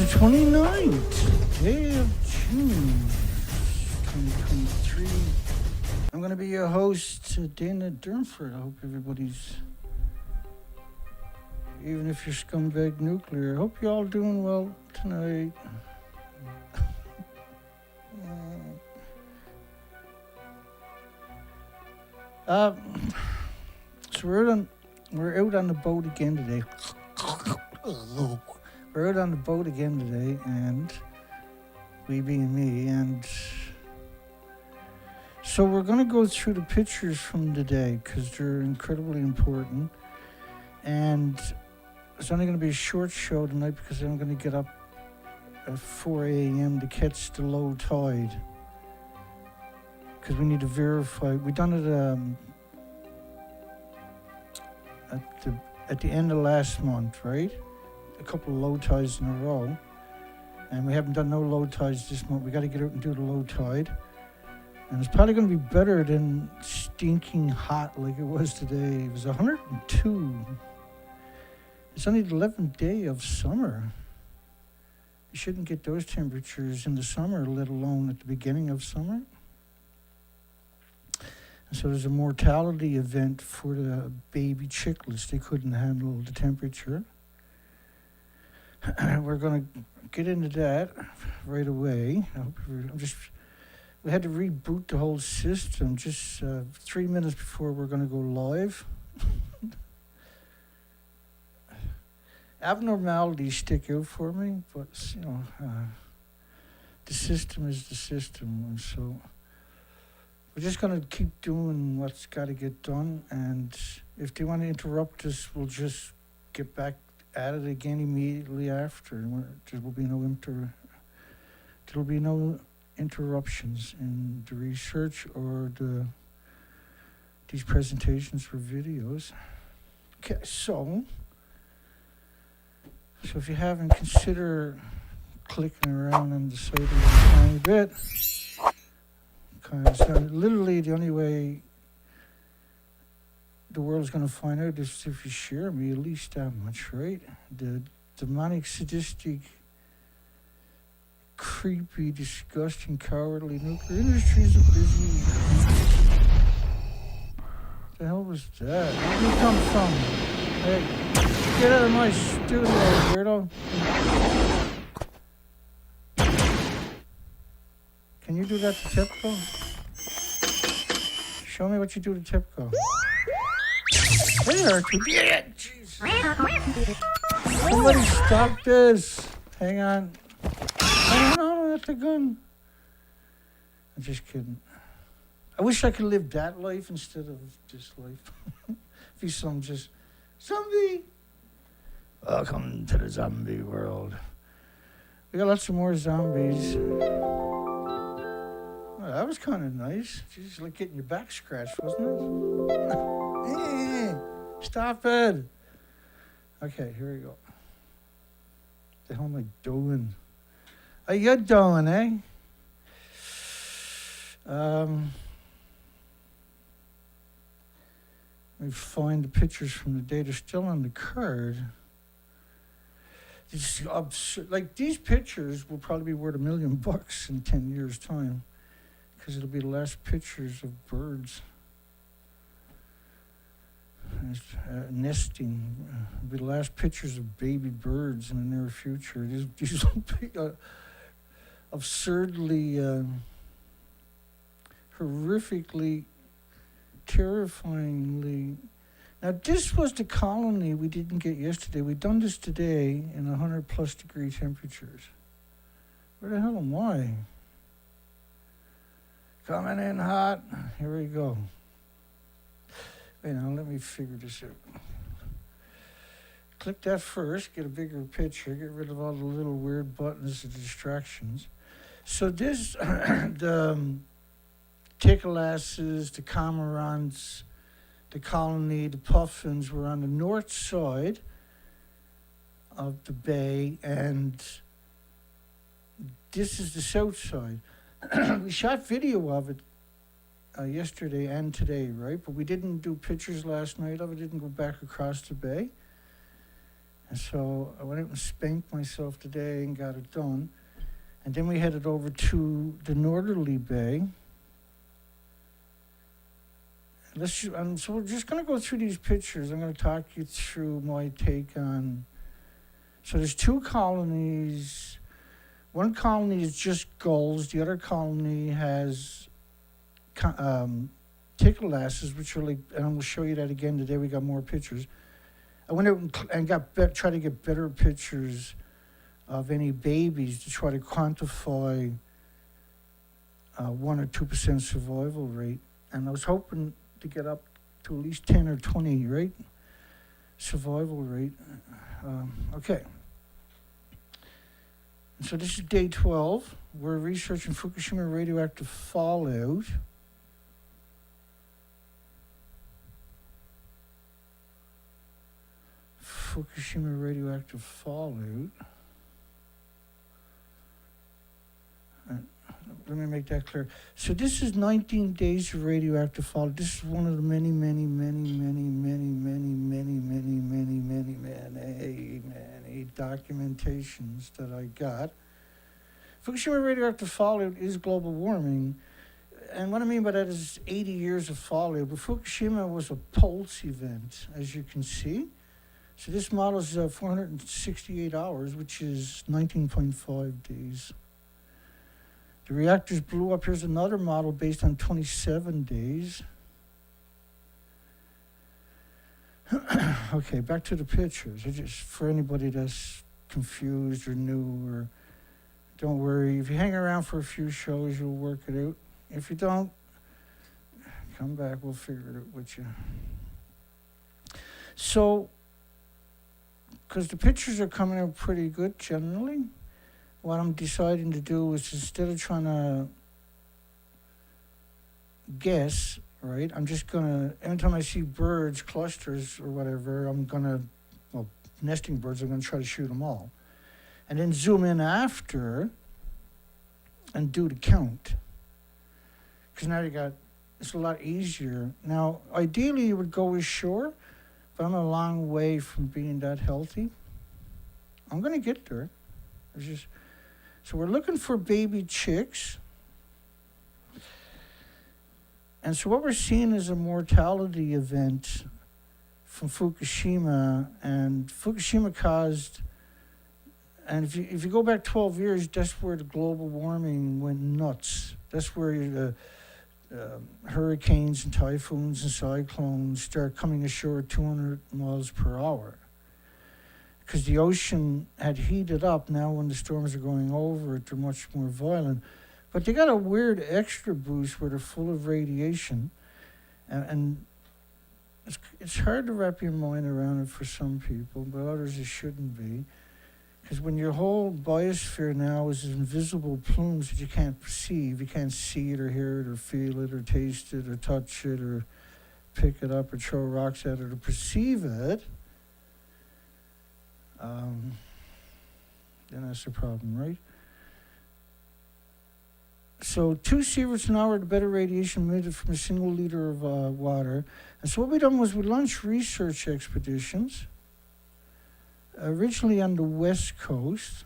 29th day of June 2023. I'm going to be your host, Dana Durnford. I hope everybody's, even if you're scumbag nuclear, I hope you're all doing well tonight. So we're out on the boat again today. We're out on the boat again today, and we being me, and so we're going to go through the pictures from today because they're incredibly important. And it's only going to be a short show tonight because I'm going to get up at 4 a.m. to catch the low tide because we need to verify. We done it at the end of last month, right? A couple of low tides in a row, and we haven't done no low tides this month. We got to get out and do the low tide, and it's probably going to be better than stinking hot like it was today. It was 102. It's only the 11th day of summer. You shouldn't get those temperatures in the summer, let alone at the beginning of summer. And so there's a mortality event for the baby chicklets. They couldn't handle the temperature. We're going to get into that right away. We had to reboot the whole system just 3 minutes before we're going to go live. Abnormalities stick out for me, but the system is the system, and so we're just going to keep doing what's got to get done. And if they want to interrupt us, we'll just get back at it again immediately after. There will be no interruptions in the research or these presentations for videos. Okay, so if you haven't, consider clicking around on the site a tiny bit. Because literally the only way the world's going to find out is if you share me at least that much, right? The demonic, sadistic, creepy, disgusting, cowardly nuclear industries are busy. What the hell was that? Where did you come from? Hey, get out of my studio, weirdo. Can you do that to TIPCO? Show me what you do to TIPCO. There, yeah, jeez. Somebody stop this. Hang on. No, that's a gun. I'm just kidding. I wish I could live that life instead of this life. Be some just zombie. Welcome to the zombie world. We got lots of more zombies. Oh, that was kind of nice. Just like getting your back scratched, wasn't it? Stop it. Okay, here we go. What the hell am I doing? How you doing, eh? Let me find the pictures from the day. They're still on the card. It's absurd. Like, these pictures will probably be worth $1 million in 10 years' time because it'll be the last pictures of birds. Nesting. It'll be the last pictures of baby birds in the near future. These will be absurdly, horrifically, terrifyingly. Now, this was the colony we didn't get yesterday. We done this today in 100+ degree temperatures. Where the hell am I? Coming in hot. Here we go. Wait, now let me figure this out. Click that first, get a bigger picture, get rid of all the little weird buttons and distractions. So this, the Tickleasses, the Cormorants, the colony, the puffins were on the north side of the bay, and this is the south side. We shot video of it yesterday and today, right? But we didn't do pictures last night of it, didn't go back across the bay. And so I went out and spanked myself today and got it done. And then we headed over to the northerly bay. So we're just going to go through these pictures. I'm going to talk you through my take on. So there's two colonies. One colony is just gulls. The other colony has tickle asses, which are like, and I'm going to show you that again today. We got more pictures. I went out and tried to get better pictures of any babies to try to quantify 1 or 2% survival rate. And I was hoping to get up to at least 10 or 20, right? Survival rate. Okay. So this is day 12. We're researching Fukushima radioactive fallout. Fukushima radioactive fallout. Let me make that clear. So this is 19 days of radioactive fallout. This is one of the many documentations that I got. Fukushima radioactive fallout is global warming. And what I mean by that is 80 years of fallout. But Fukushima was a pulse event, as you can see. So this model is 468 hours, which is 19.5 days. The reactors blew up. Here's another model based on 27 days. Okay, back to the pictures. Just for anybody that's confused or new, or don't worry. If you hang around for a few shows, you'll work it out. If you don't, come back. We'll figure it out with you. So, because the pictures are coming out pretty good generally, what I'm deciding to do is, instead of trying to guess, right, I'm just going to, every time I see birds, clusters or whatever, I'm going to, well, nesting birds, I'm going to try to shoot them all. And then zoom in after and do the count. Because now it's a lot easier. Now, ideally you would go ashore, but I'm a long way from being that healthy. I'm going to get there. So we're looking for baby chicks. And so what we're seeing is a mortality event from Fukushima. And Fukushima caused, and if you go back 12 years, that's where the global warming went nuts. That's where the hurricanes and typhoons and cyclones start coming ashore at 200 miles per hour. Because the ocean had heated up. Now when the storms are going over it, they're much more violent. But they got a weird extra boost where they're full of radiation. And it's hard to wrap your mind around it for some people, but others it shouldn't be. Because when your whole biosphere now is invisible plumes that you can't perceive, you can't see it or hear it or feel it or taste it or touch it or pick it up or throw rocks at it or perceive it, then that's the problem, right? So 2 sieverts an hour, the better radiation emitted from a single liter of water. And so what we done was we launched research expeditions, originally on the West Coast.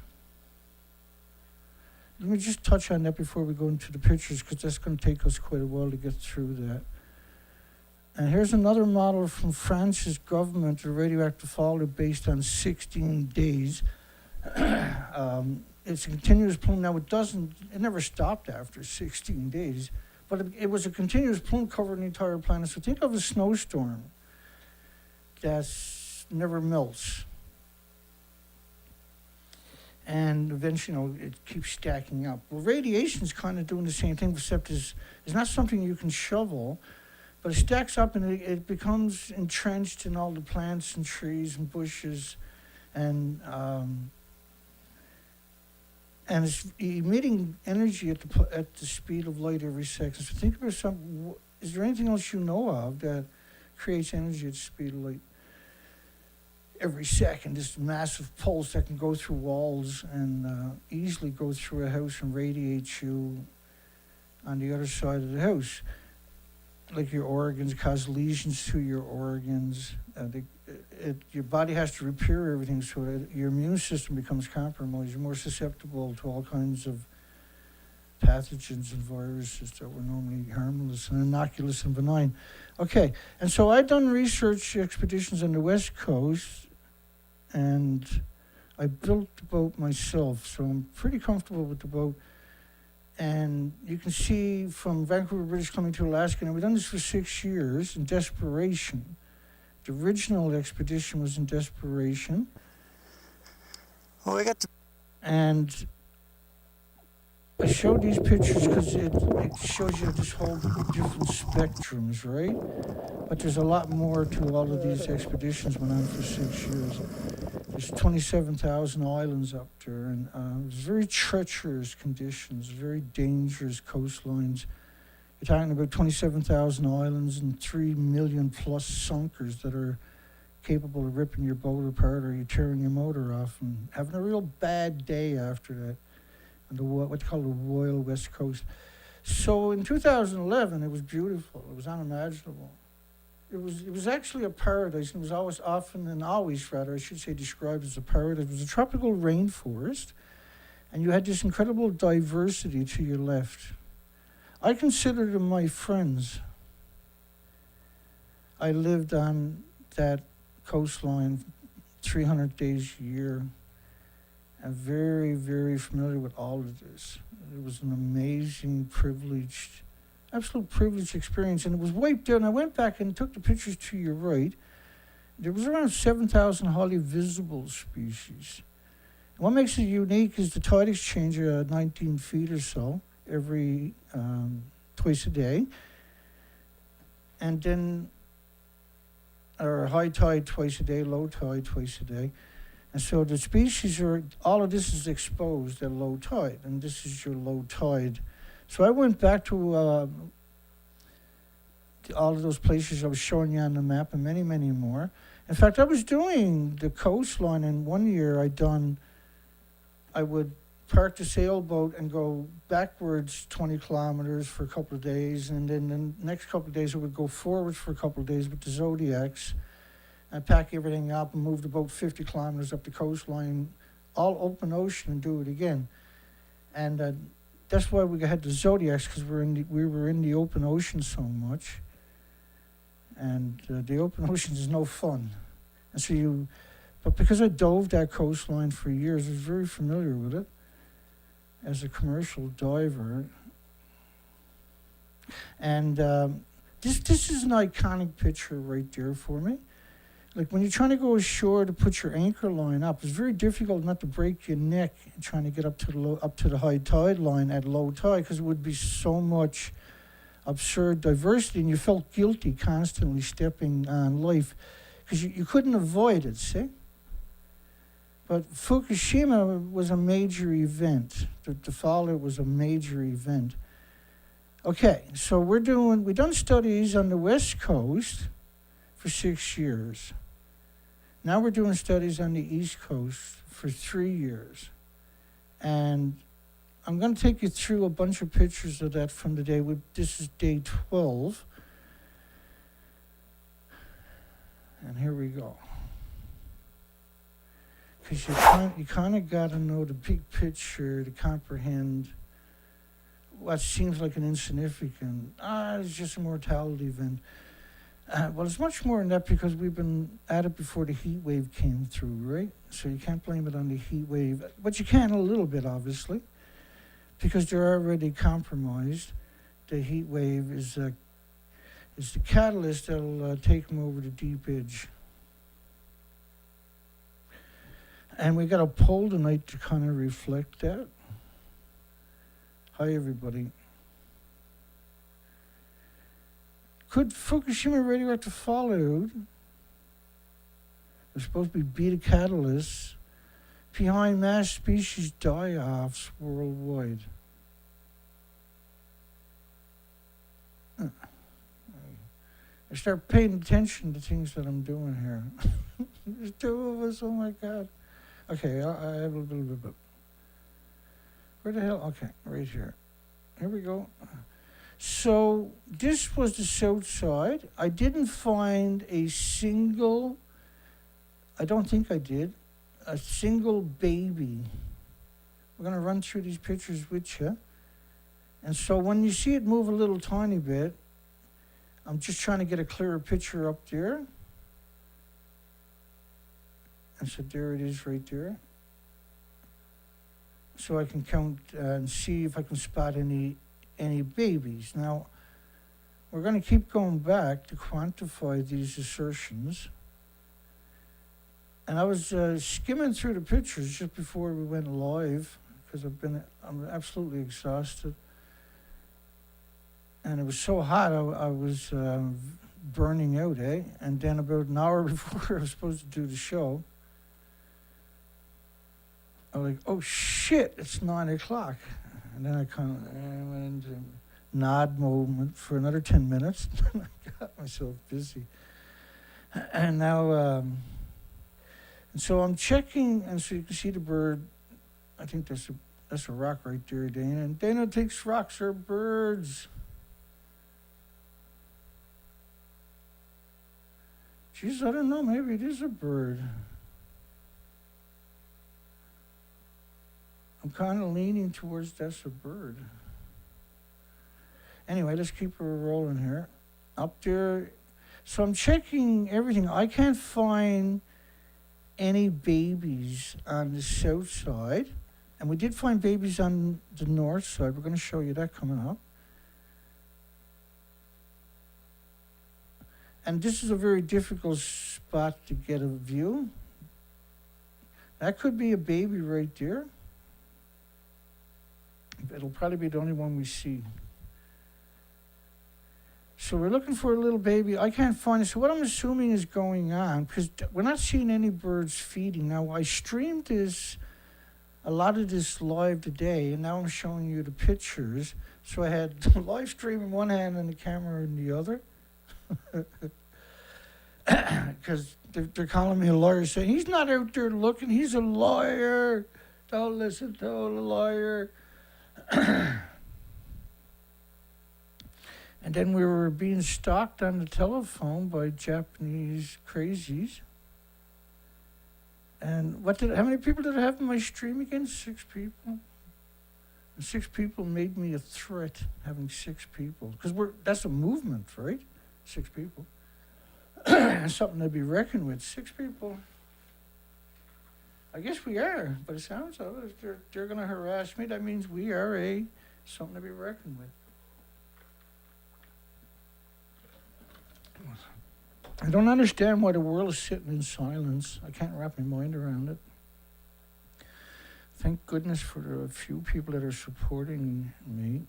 Let me just touch on that before we go into the pictures, because that's going to take us quite a while to get through that. And here's another model from France's government, the radioactive fallout based on 16 days. It's a continuous plume. Now it never stopped after 16 days, but it was a continuous plume covering the entire planet. So think of a snowstorm that never melts. And eventually, it keeps stacking up. Well, radiation's kind of doing the same thing, except it's not something you can shovel, but it stacks up and it becomes entrenched in all the plants and trees and bushes, and it's emitting energy at the speed of light every second. So think about is there anything else you know of that creates energy at the speed of light every second? This massive pulse that can go through walls and easily go through a house and radiate you on the other side of the house. Like your organs, cause lesions to your organs. your body has to repair everything, so that your immune system becomes compromised. You're more susceptible to all kinds of pathogens and viruses that were normally harmless and innocuous and benign. Okay, and so I'd done research expeditions on the West Coast, and I built the boat myself, so I'm pretty comfortable with the boat. And you can see from Vancouver, British Columbia to Alaska, and we've done this for 6 years in desperation. The original expedition was in desperation. Well, we got to. And I showed these pictures because it shows you this whole different spectrums, right? But there's a lot more to all of these expeditions. Went on for 6 years. There's 27,000 islands up there, and it's very treacherous conditions, very dangerous coastlines. You're talking about 27,000 islands and 3 million plus sunkers that are capable of ripping your boat apart or you tearing your motor off and having a real bad day after that on the what they call the Royal West Coast. So in 2011, it was beautiful. It was unimaginable. It was actually a paradise, and it was always I should say, described as a paradise. It was a tropical rainforest, and you had this incredible diversity to your left. I consider them my friends. I lived on that coastline 300 days a year. I'm very, very familiar with all of this. It was an amazing, absolute privileged experience, and it was wiped out. And I went back and took the pictures to your right. There was around 7,000 highly visible species. And what makes it unique is the tide exchange 19 feet or so every twice a day, and then or high tide twice a day, low tide twice a day. And so the species all of this is exposed at low tide, and this is your low tide. So I went back to all of those places I was showing you on the map, and many, many more. In fact, I was doing the coastline, and one year I would park the sailboat and go backwards 20 kilometers for a couple of days, and then the next couple of days I would go forwards for a couple of days with the Zodiacs. I'd pack everything up and move the boat 50 kilometers up the coastline, all open ocean, and do it again. And that's why we had the Zodiacs, because we were in the open ocean so much. And the open ocean is no fun. And so but because I dove that coastline for years, I was very familiar with it as a commercial diver. And this is an iconic picture right there for me. Like when you're trying to go ashore to put your anchor line up, it's very difficult not to break your neck trying to get up to the high tide line at low tide, because it would be so much absurd diversity, and you felt guilty constantly stepping on life because you couldn't avoid it, see? But Fukushima was a major event. The fallout was a major event. Okay, so we've done studies on the West Coast for 6 years. Now we're doing studies on the East Coast for 3 years. And I'm going to take you through a bunch of pictures of that from the day. This is day 12. And here we go. Because you kind of got to know the big picture to comprehend what seems like an insignificant, it's just a mortality event. Well, it's much more than that, because we've been at it before the heat wave came through, right? So you can't blame it on the heat wave, but you can a little bit, obviously, because they're already compromised. The heat wave is the catalyst that'll take them over the deep edge. And we got a poll tonight to kind of reflect that. Hi, everybody. Could Fukushima radioactive fallout was supposed to be the catalyst behind mass species die-offs worldwide? I start paying attention to things that I'm doing here. There's two of us, oh my God. Okay, I have a little bit. Where the hell? Okay, right here. Here we go. So this was the south side. I didn't find a single I don't think I did. A single baby. We're going to run through these pictures with you. And so when you see it move a little tiny bit, I'm just trying to get a clearer picture up there. And so there it is right there. So I can count and see if I can spot any babies. Now, we're going to keep going back to quantify these assertions. And I was skimming through the pictures just before we went live, because I'm absolutely exhausted. And it was so hot, I was burning out, eh? And then about an hour before I was supposed to do the show, I was like, oh shit, it's 9 o'clock. And then I kind of went into nod moment for another 10 minutes. I got myself busy. And now, and so I'm checking, and so you can see the bird. I think that's a rock right there, Dana. And Dana thinks rocks are birds. Jeez, I don't know, maybe it is a bird. I'm kind of leaning towards that's a bird. Anyway, let's keep her rolling here. Up there, so I'm checking everything. I can't find any babies on the south side. And we did find babies on the north side. We're going to show you that coming up. And this is a very difficult spot to get a view. That could be a baby right there. It'll probably be the only one we see. So we're looking for a little baby. I can't find it. So what I'm assuming is going on, because we're not seeing any birds feeding. Now, I streamed a lot of this live today, and now I'm showing you the pictures. So I had the live stream in one hand and the camera in the other. Because they're calling me a liar, saying, he's not out there looking, he's a liar. Don't listen to a liar. And then we were being stalked on the telephone by Japanese crazies. And how many people did I have in my stream again? 6 people. And 6 people made me a threat, having 6 people. Because that's a movement, right? 6 people. Something to be reckoned with. 6 people. I guess we are, but it sounds like they're going to harass me. That means we are something to be reckoned with. I don't understand why the world is sitting in silence. I can't wrap my mind around it. Thank goodness for the few people that are supporting me.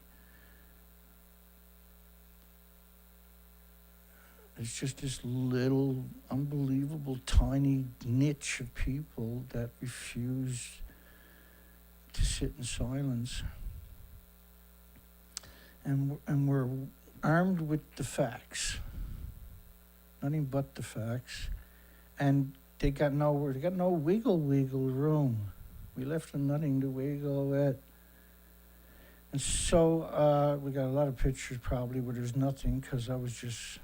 It's just this little, unbelievable, tiny niche of people that refuse to sit in silence. And we're armed with the facts. Nothing but the facts. And they got no wiggle room. We left them nothing to wiggle at. And so we got a lot of pictures probably where there's nothing, because I was just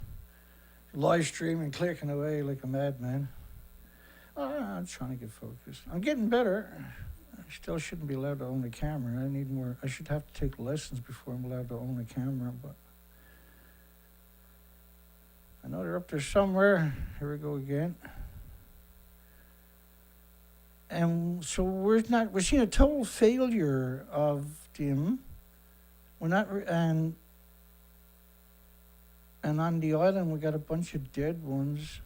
live streaming, clicking away like a madman. I'm trying to get focused. I'm getting better. I still shouldn't be allowed to own a camera. I need more. I should have to take lessons before I'm allowed to own a camera, but I know they're up there somewhere. Here we go again. And so we're seeing a total failure of them. We're not, and on the island we got a bunch of dead ones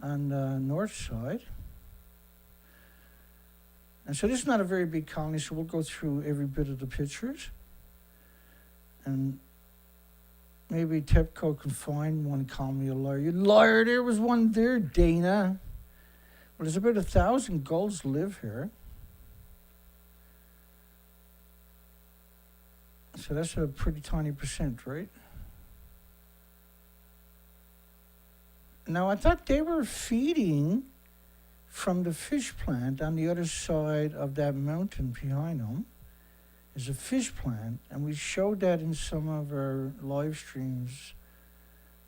on the north side. And so this is not a very big colony, so we'll go through every bit of the pictures. And maybe TEPCO can find one, call me a liar. You liar, there was one there, Dana. Well, there's about 1,000 gulls live here. So that's a pretty tiny percent, right? Now, I thought they were feeding from the fish plant on the other side of that mountain behind them. Is a fish plant, and we showed that in some of our live streams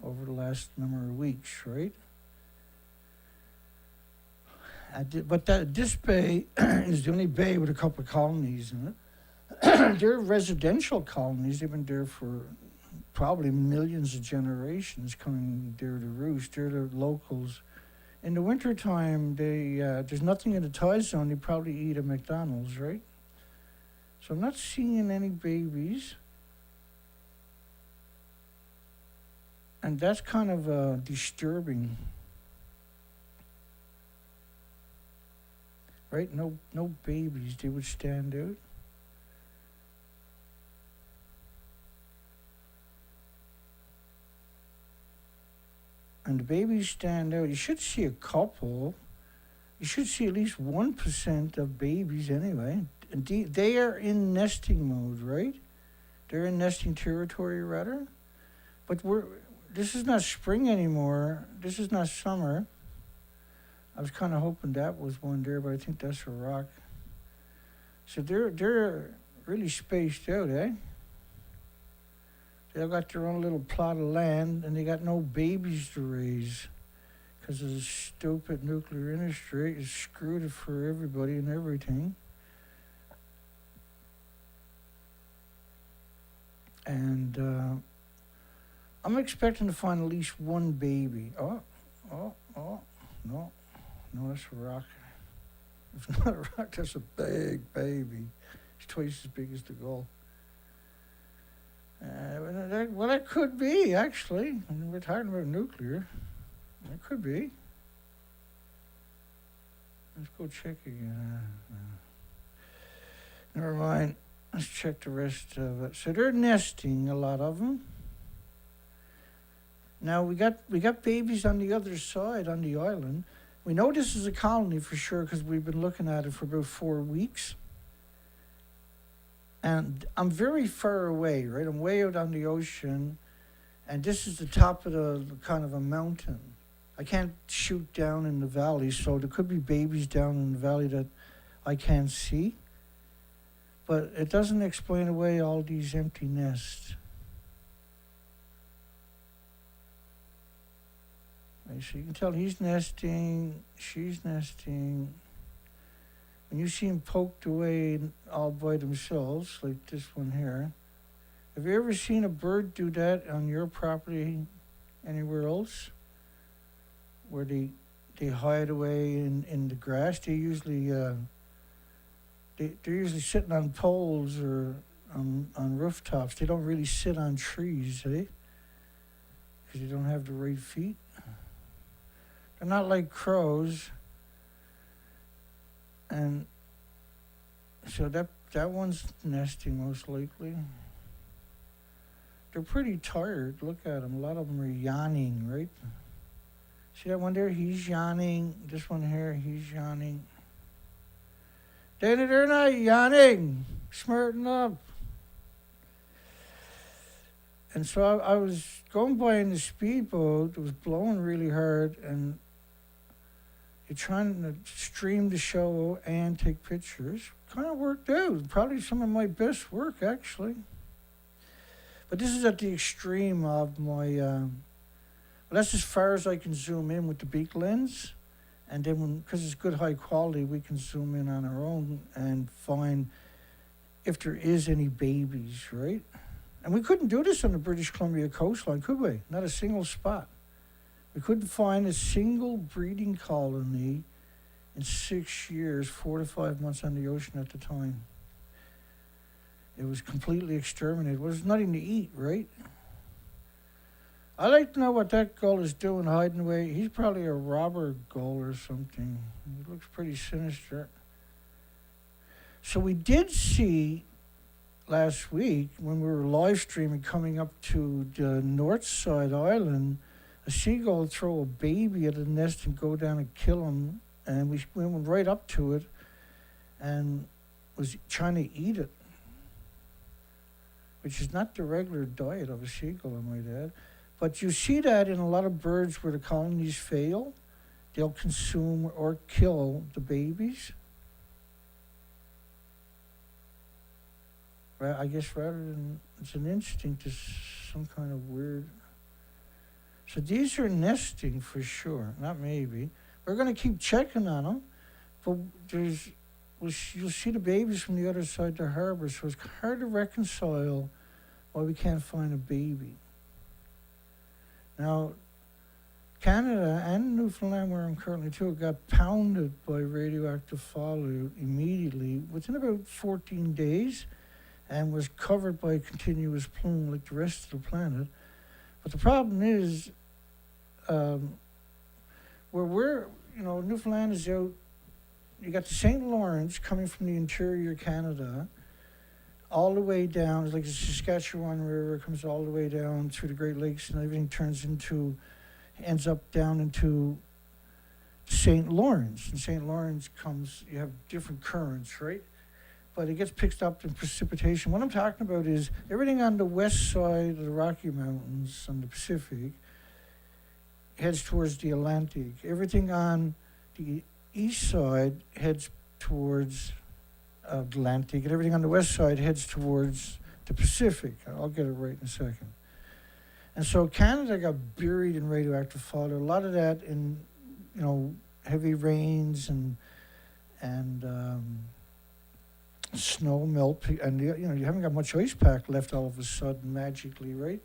over the last number of weeks, right? But this bay is the only bay with a couple of colonies in it. They're residential colonies. They've been there for probably millions of generations, coming there to roost. They're the locals. In the wintertime, there's nothing in the tide zone. They probably eat at McDonald's, right? So I'm not seeing any babies. And that's kind of disturbing. Right? No babies. They would stand out. And the babies stand out. You should see a couple. You should see at least 1% of babies anyway. They are in nesting mode, right? They're in nesting territory, rather. But this is not spring anymore. This is not summer. I was kind of hoping that was one there, but I think that's a rock. So they're really spaced out, eh? They've got their own little plot of land, and they got no babies to raise because of the stupid nuclear industry. It's screwed it for everybody and everything. And I'm expecting to find at least one baby. Oh, no, that's a rock. It's not a rock, that's a big baby. It's twice as big as the gull. Well, it could be, actually. I mean, we're talking about nuclear. It could be. Let's go check again. Never mind. Let's check the rest of it. So they're nesting, a lot of them. Now we got babies on the other side, on the island. We know this is a colony for sure because we've been looking at it for about 4 weeks. And I'm very far away, right? I'm way out on the ocean, and this is the top of the kind of a mountain. I can't shoot down in the valley, so there could be babies down in the valley that I can't see. But it doesn't explain away all these empty nests. Right, so you can tell he's nesting, she's nesting. When you see them poked away all by themselves, like this one here, have you ever seen a bird do that on your property anywhere else? Where they hide away in the grass? They usually they're usually sitting on poles or on rooftops. They don't really sit on trees, eh? Because they don't have the right feet. They're not like crows. And so that one's nesting most likely. They're pretty tired. Look at them. A lot of them are yawning, right? See that one there? He's yawning. This one here, he's yawning. They're not yawning. Smarten up. And so I was going by in the speedboat. It was blowing really hard, and you're trying to stream the show and take pictures. Kind of worked out. Probably some of my best work, actually. But this is at the extreme of my... well, that's as far as I can zoom in with the beak lens. And then, because it's good high quality, we can zoom in on our own and find if there is any babies, right? And we couldn't do this on the British Columbia coastline, could we? Not a single spot. We couldn't find a single breeding colony in 6 years, 4 to 5 months on the ocean at the time. It was completely exterminated. Well, there's nothing to eat, right? I'd like to know what that gull is doing hiding away. He's probably a robber gull or something. He looks pretty sinister. So we did see last week when we were live streaming coming up to the north side island, a seagull throw a baby at a nest and go down and kill him. And we went right up to it and was trying to eat it, which is not the regular diet of a seagull, I might add. But you see that in a lot of birds where the colonies fail. They'll consume or kill the babies. Right, I guess rather than, it's an instinct, it's some kind of weird. So these are nesting for sure, not maybe. We're going to keep checking on them. but you'll see the babies from the other side of the harbour, so it's hard to reconcile why we can't find a baby. Now, Canada and Newfoundland, where I'm currently too, got pounded by radioactive fallout immediately within about 14 days and was covered by a continuous plume like the rest of the planet. But the problem is, Newfoundland is out. You got the St. Lawrence coming from the interior Canada, all the way down, like the Saskatchewan River comes all the way down through the Great Lakes, and everything ends up down into St. Lawrence. And St. Lawrence you have different currents, right? But it gets picked up in precipitation. What I'm talking about is everything on the west side of the Rocky Mountains on the Pacific heads towards the Atlantic. Everything on the east side heads towards Atlantic, and everything on the west side heads towards the Pacific. I'll get it right in a second. And so Canada got buried in radioactive fallout. A lot of that in, heavy rains and snow melt, and you haven't got much ice pack left all of a sudden magically, right?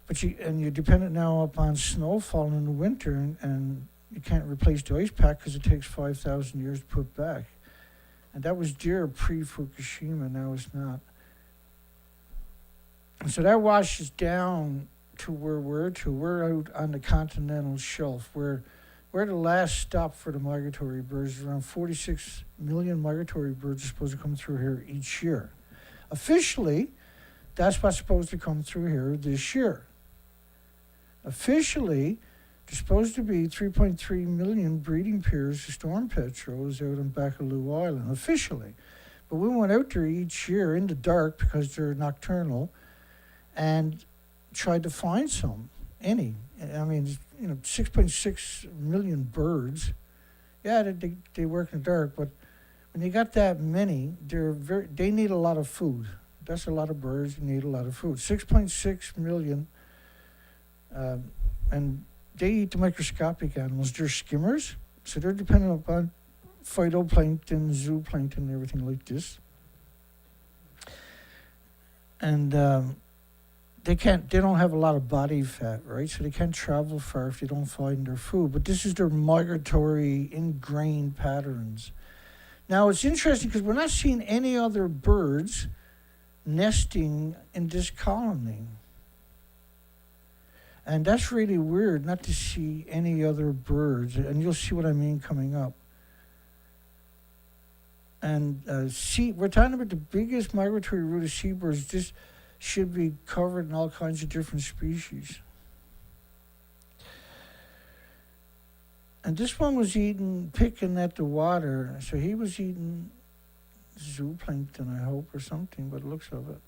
But you're dependent now upon snowfall in the winter, and you can't replace the ice pack because it takes 5,000 years to put back. And that was dear pre-Fukushima, now it's not. And so that washes down to where we're to. We're out on the continental shelf. We're the last stop for the migratory birds. Around 46 million migratory birds are supposed to come through here each year. Officially, that's what's supposed to come through here this year. Officially, there's supposed to be 3.3 million breeding pairs of storm petrels out on Baccalieu Island, officially. But we went out there each year in the dark because they're nocturnal and tried to find any. I mean, 6.6 million birds. Yeah, they work in the dark, but when you got that many, they need a lot of food. That's a lot of birds, you need a lot of food. 6.6 million, and they eat the microscopic animals. They're skimmers, so they're dependent upon phytoplankton, zooplankton, and everything like this. And they don't have a lot of body fat, right? So they can't travel far if they don't find their food. But this is their migratory ingrained patterns. Now it's interesting because we're not seeing any other birds nesting in this colony. And that's really weird not to see any other birds. And you'll see what I mean coming up. And we're talking about the biggest migratory route of seabirds. This should be covered in all kinds of different species. And this one was picking at the water. So he was eating zooplankton, I hope, or something, but it looks of it.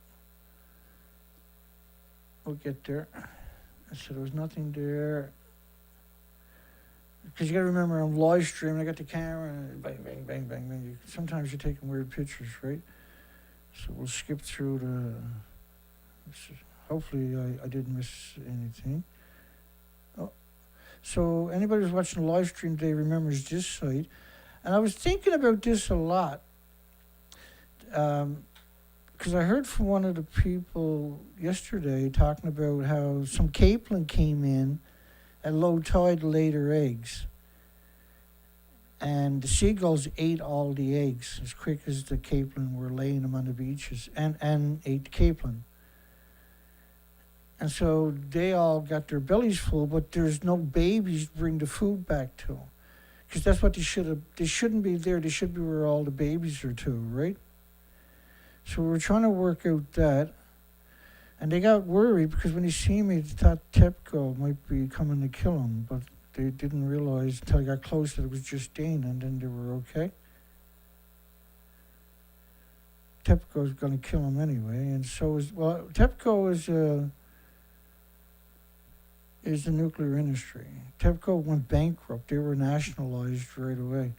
We'll get there. So there was nothing there. Because you got to remember, I'm live streaming, I got the camera, and bang, bang, bang, bang, bang. Sometimes you're taking weird pictures, right? So we'll skip through hopefully I didn't miss anything. Oh. So anybody who's watching the live stream today remembers this site. And I was thinking about this a lot. Because I heard from one of the people yesterday talking about how some capelin came in at low tide, laid her eggs. And the seagulls ate all the eggs as quick as the capelin were laying them on the beaches, and ate the capelin. And so they all got their bellies full, but there's no babies to bring the food back to. Because that's what they shouldn't be there. They should be where all the babies are too, right? So we were trying to work out that. And they got worried because when they see me, they thought TEPCO might be coming to kill them, but they didn't realize until I got close that it was just Dane, and then they were okay. TEPCO is going to kill them anyway, and TEPCO is the nuclear industry. TEPCO went bankrupt. They were nationalized right away.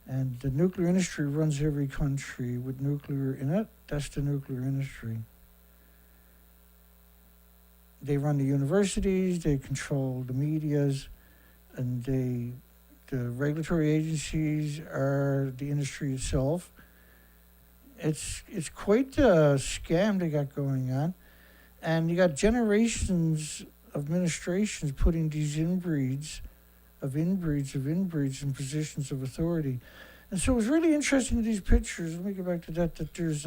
And the nuclear industry runs every country with nuclear in it. That's the nuclear industry. They run the universities, they control the medias, and The regulatory agencies are the industry itself. It's quite a scam they got going on, and you got generations of administrations putting these inbreeds in positions of authority. And so it was really interesting in these pictures. Let me get back to that there's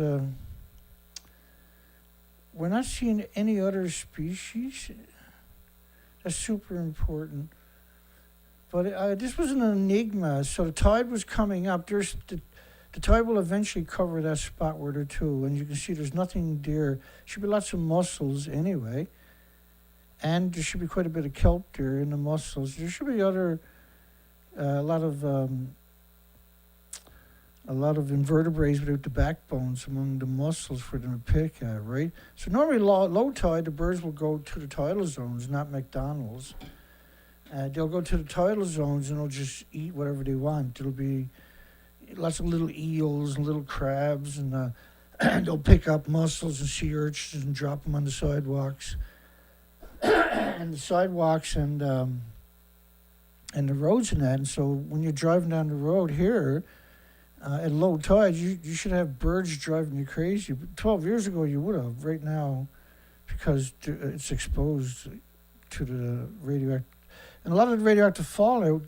we're not seeing any other species. That's super important. But this was an enigma. So the tide was coming up. The tide will eventually cover that spot where they're two. And you can see there's nothing there. Should be lots of mussels anyway. And there should be quite a bit of kelp there in the mussels. There should be a lot of invertebrates without the backbones among the mussels for them to pick at, right? So normally low tide, the birds will go to the tidal zones, not McDonald's. They'll go to the tidal zones and they'll just eat whatever they want. There'll be lots of little eels and little crabs, and they'll pick up mussels and sea urchins and drop them on the sidewalks. And the sidewalks and the roads and that. And so when you're driving down the road here, at low tide, you should have birds driving you crazy. But 12 years ago, you would have. Right now, because it's exposed to the radioactive. And a lot of the radioactive fallout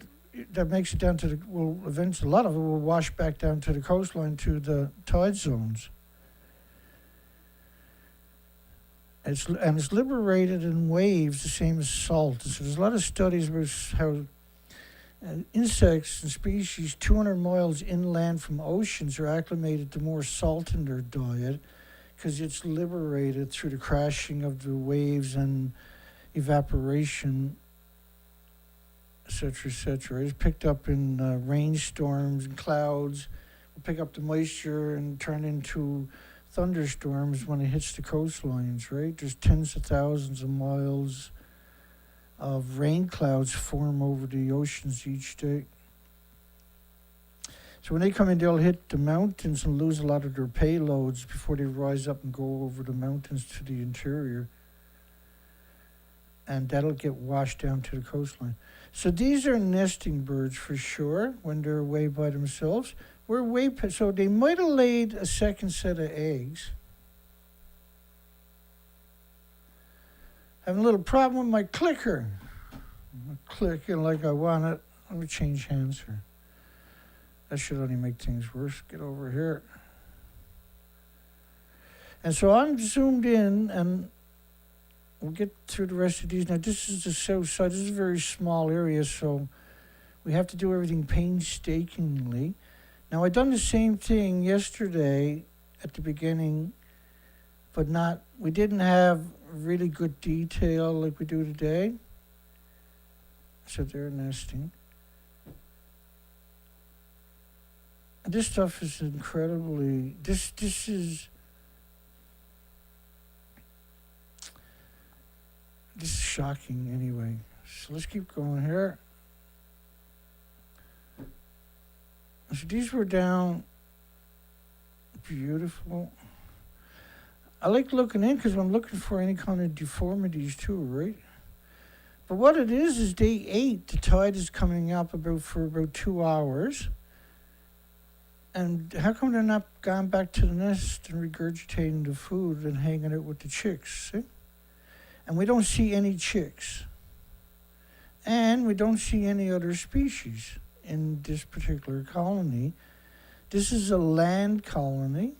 that makes it down to a lot of it will wash back down to the coastline, to the tide zones. It's liberated in waves, the same as salt. So there's a lot of studies about how insects and species 200 miles inland from oceans are acclimated to more salt in their diet because it's liberated through the crashing of the waves and evaporation, etc., etc. It's picked up in rainstorms and clouds. Will pick up the moisture and turn into thunderstorms when it hits the coastlines, right? There's tens of thousands of miles of rain clouds form over the oceans each day. So when they come in, they'll hit the mountains and lose a lot of their payloads before they rise up and go over the mountains to the interior. And that'll get washed down to the coastline. So these are nesting birds for sure when they're away by themselves. So they might have laid a second set of eggs. Having a little problem with my clicker. I'm clicking like I want it. Let me change hands here. That should only make things worse. Get over here. And so I'm zoomed in, and we'll get through the rest of these. Now, this is the south side. This is a very small area, so we have to do everything painstakingly. Now, I done the same thing yesterday at the beginning, but we didn't have really good detail like we do today. So they're nesting. And this stuff is incredibly, this is shocking anyway. So let's keep going here. So these were down, beautiful. I like looking in because I'm looking for any kind of deformities too, right? But what it is day 8, the tide is coming up for about 2 hours. And how come they're not gone back to the nest and regurgitating the food and hanging out with the chicks, see? And we don't see any chicks. And we don't see any other species in this particular colony. This is a land colony.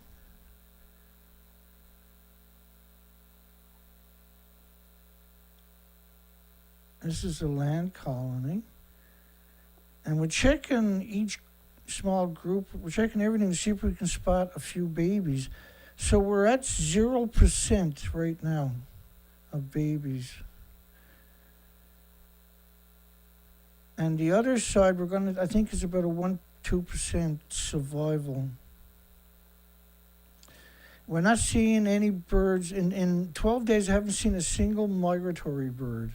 This is a land colony. And we're checking each small group. We're checking everything to see if we can spot a few babies. So we're at 0% right now of babies. And the other side, I think it's about a 1-2% survival. We're not seeing any birds. In 12 days, I haven't seen a single migratory bird.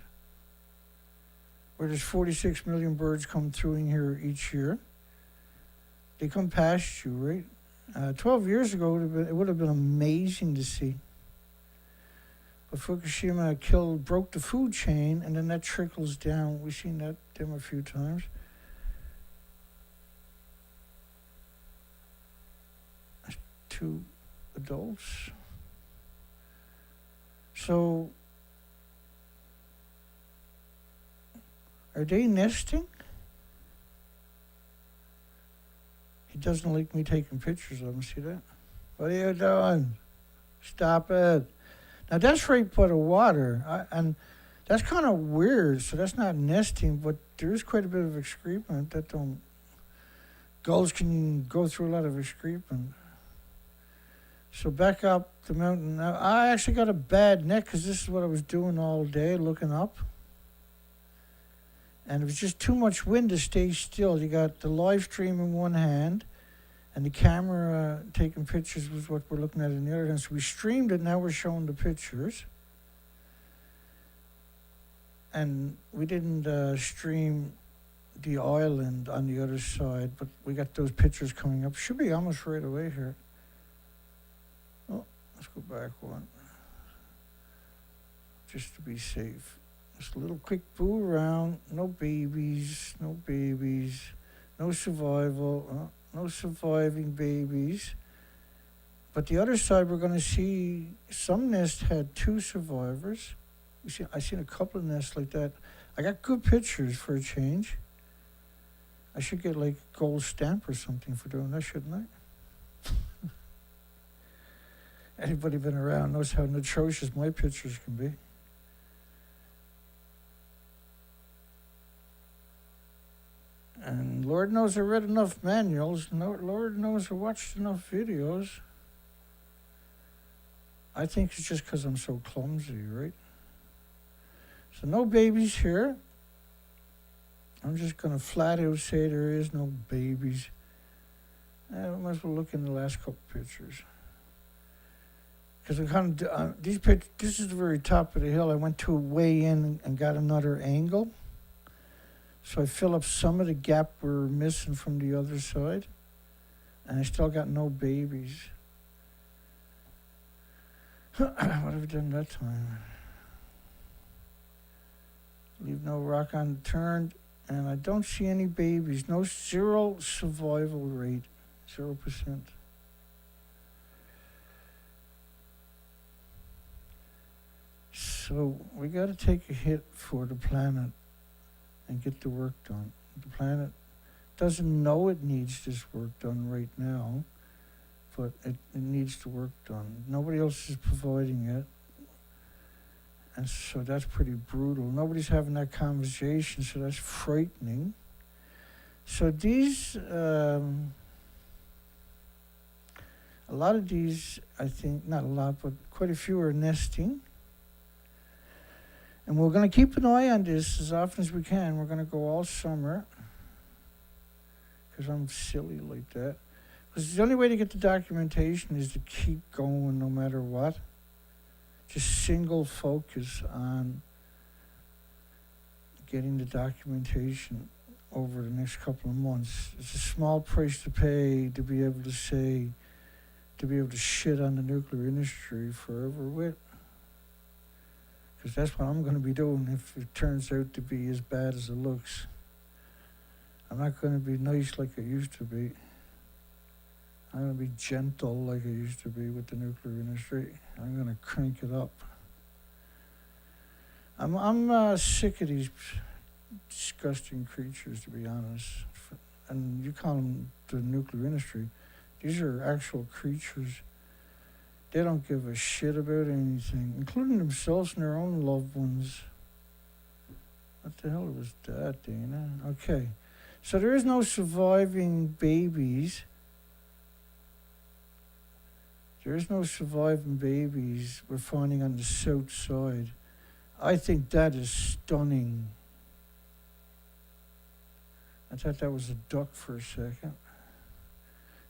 Where there's 46 million birds come through in here each year. They come past you, right? 12 years ago, it would have been amazing to see. But Fukushima broke the food chain, and then that trickles down. We've seen them a few times. 2 adults. So, are they nesting? He doesn't like me taking pictures of him, see that? What are you doing? Stop it. Now that's right by the water, and that's kind of weird, so that's not nesting, but there is quite a bit of excrement that don't... Gulls can go through a lot of excrement. So back up the mountain. Now, I actually got a bad neck because this is what I was doing all day, looking up. And it was just too much wind to stay still. You got the live stream in one hand, and the camera taking pictures was what we're looking at in the other hand. So we streamed it, now we're showing the pictures. And we didn't stream the island on the other side, but we got those pictures coming up. Should be almost right away here. Oh, let's go back one. Just to be safe. Just a little quick boo around. No babies, no babies. No survival, no surviving babies. But the other side, we're going to see some nests had 2 survivors. I seen a couple of nests like that. I got good pictures for a change. I should get like a gold stamp or something for doing that, shouldn't I? Anybody been around knows how atrocious my pictures can be. And Lord knows I read enough manuals. Lord knows I watched enough videos. I think it's just because I'm so clumsy, right? So no babies here. I'm just going to flat out say there is no babies. I might as well look in the last couple pictures. Because I kind of, this is the very top of the hill. I went to way in and got another angle. So I fill up some of the gap we're missing from the other side. And I still got no babies. What have we done that time? Leave no rock unturned. And I don't see any babies. No, 0 survival rate. 0%. So we got to take a hit for the planet and get the work done. The planet doesn't know it needs this work done right now, but it needs the work done. Nobody else is providing it. And so that's pretty brutal. Nobody's having that conversation, so that's frightening. So these, a lot of these, I think, not a lot, but quite a few are nesting. And we're going to keep an eye on this as often as we can. We're going to go all summer, because I'm silly like that. Because the only way to get the documentation is to keep going no matter what. Just single focus on getting the documentation over the next couple of months. It's a small price to pay to be able to say, to be able to shit on the nuclear industry forever with. Because that's what I'm going to be doing if it turns out to be as bad as it looks. I'm not going to be nice like I used to be. I'm going to be gentle like I used to be with the nuclear industry. I'm going to crank it up. I'm sick of these disgusting creatures, to be honest. And you call them the nuclear industry. These are actual creatures. They don't give a shit about anything, including themselves and their own loved ones. What the hell was that, Dana? Okay. So there is no surviving babies. There is no surviving babies we're finding on the south side. I think that is stunning. I thought that was a duck for a second.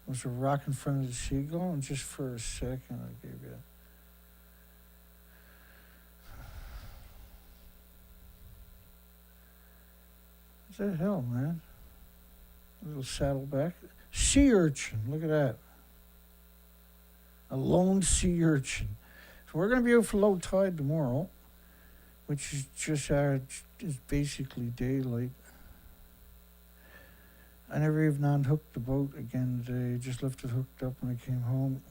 It was a rock in front of the seagull, and just for a second I gave you. What the hell, man? A little saddleback. Sea urchin, look at that. A lone sea urchin. So we're going to be out for low tide tomorrow, which is just is basically daylight. I never even unhooked the boat again today. Just left it hooked up when I came home.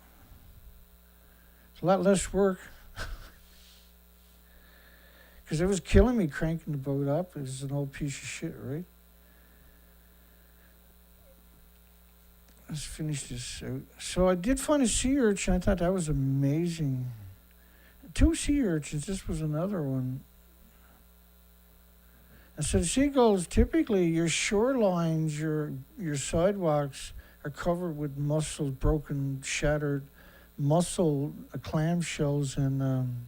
It's a lot less work. Because it was killing me cranking the boat up. It was an old piece of shit, right? Let's finish this out. So I did find a sea urchin. I thought that was amazing. 2 sea urchins. This was another one. And so the seagulls, typically your shorelines, your sidewalks are covered with mussels, broken, shattered mussel clamshells and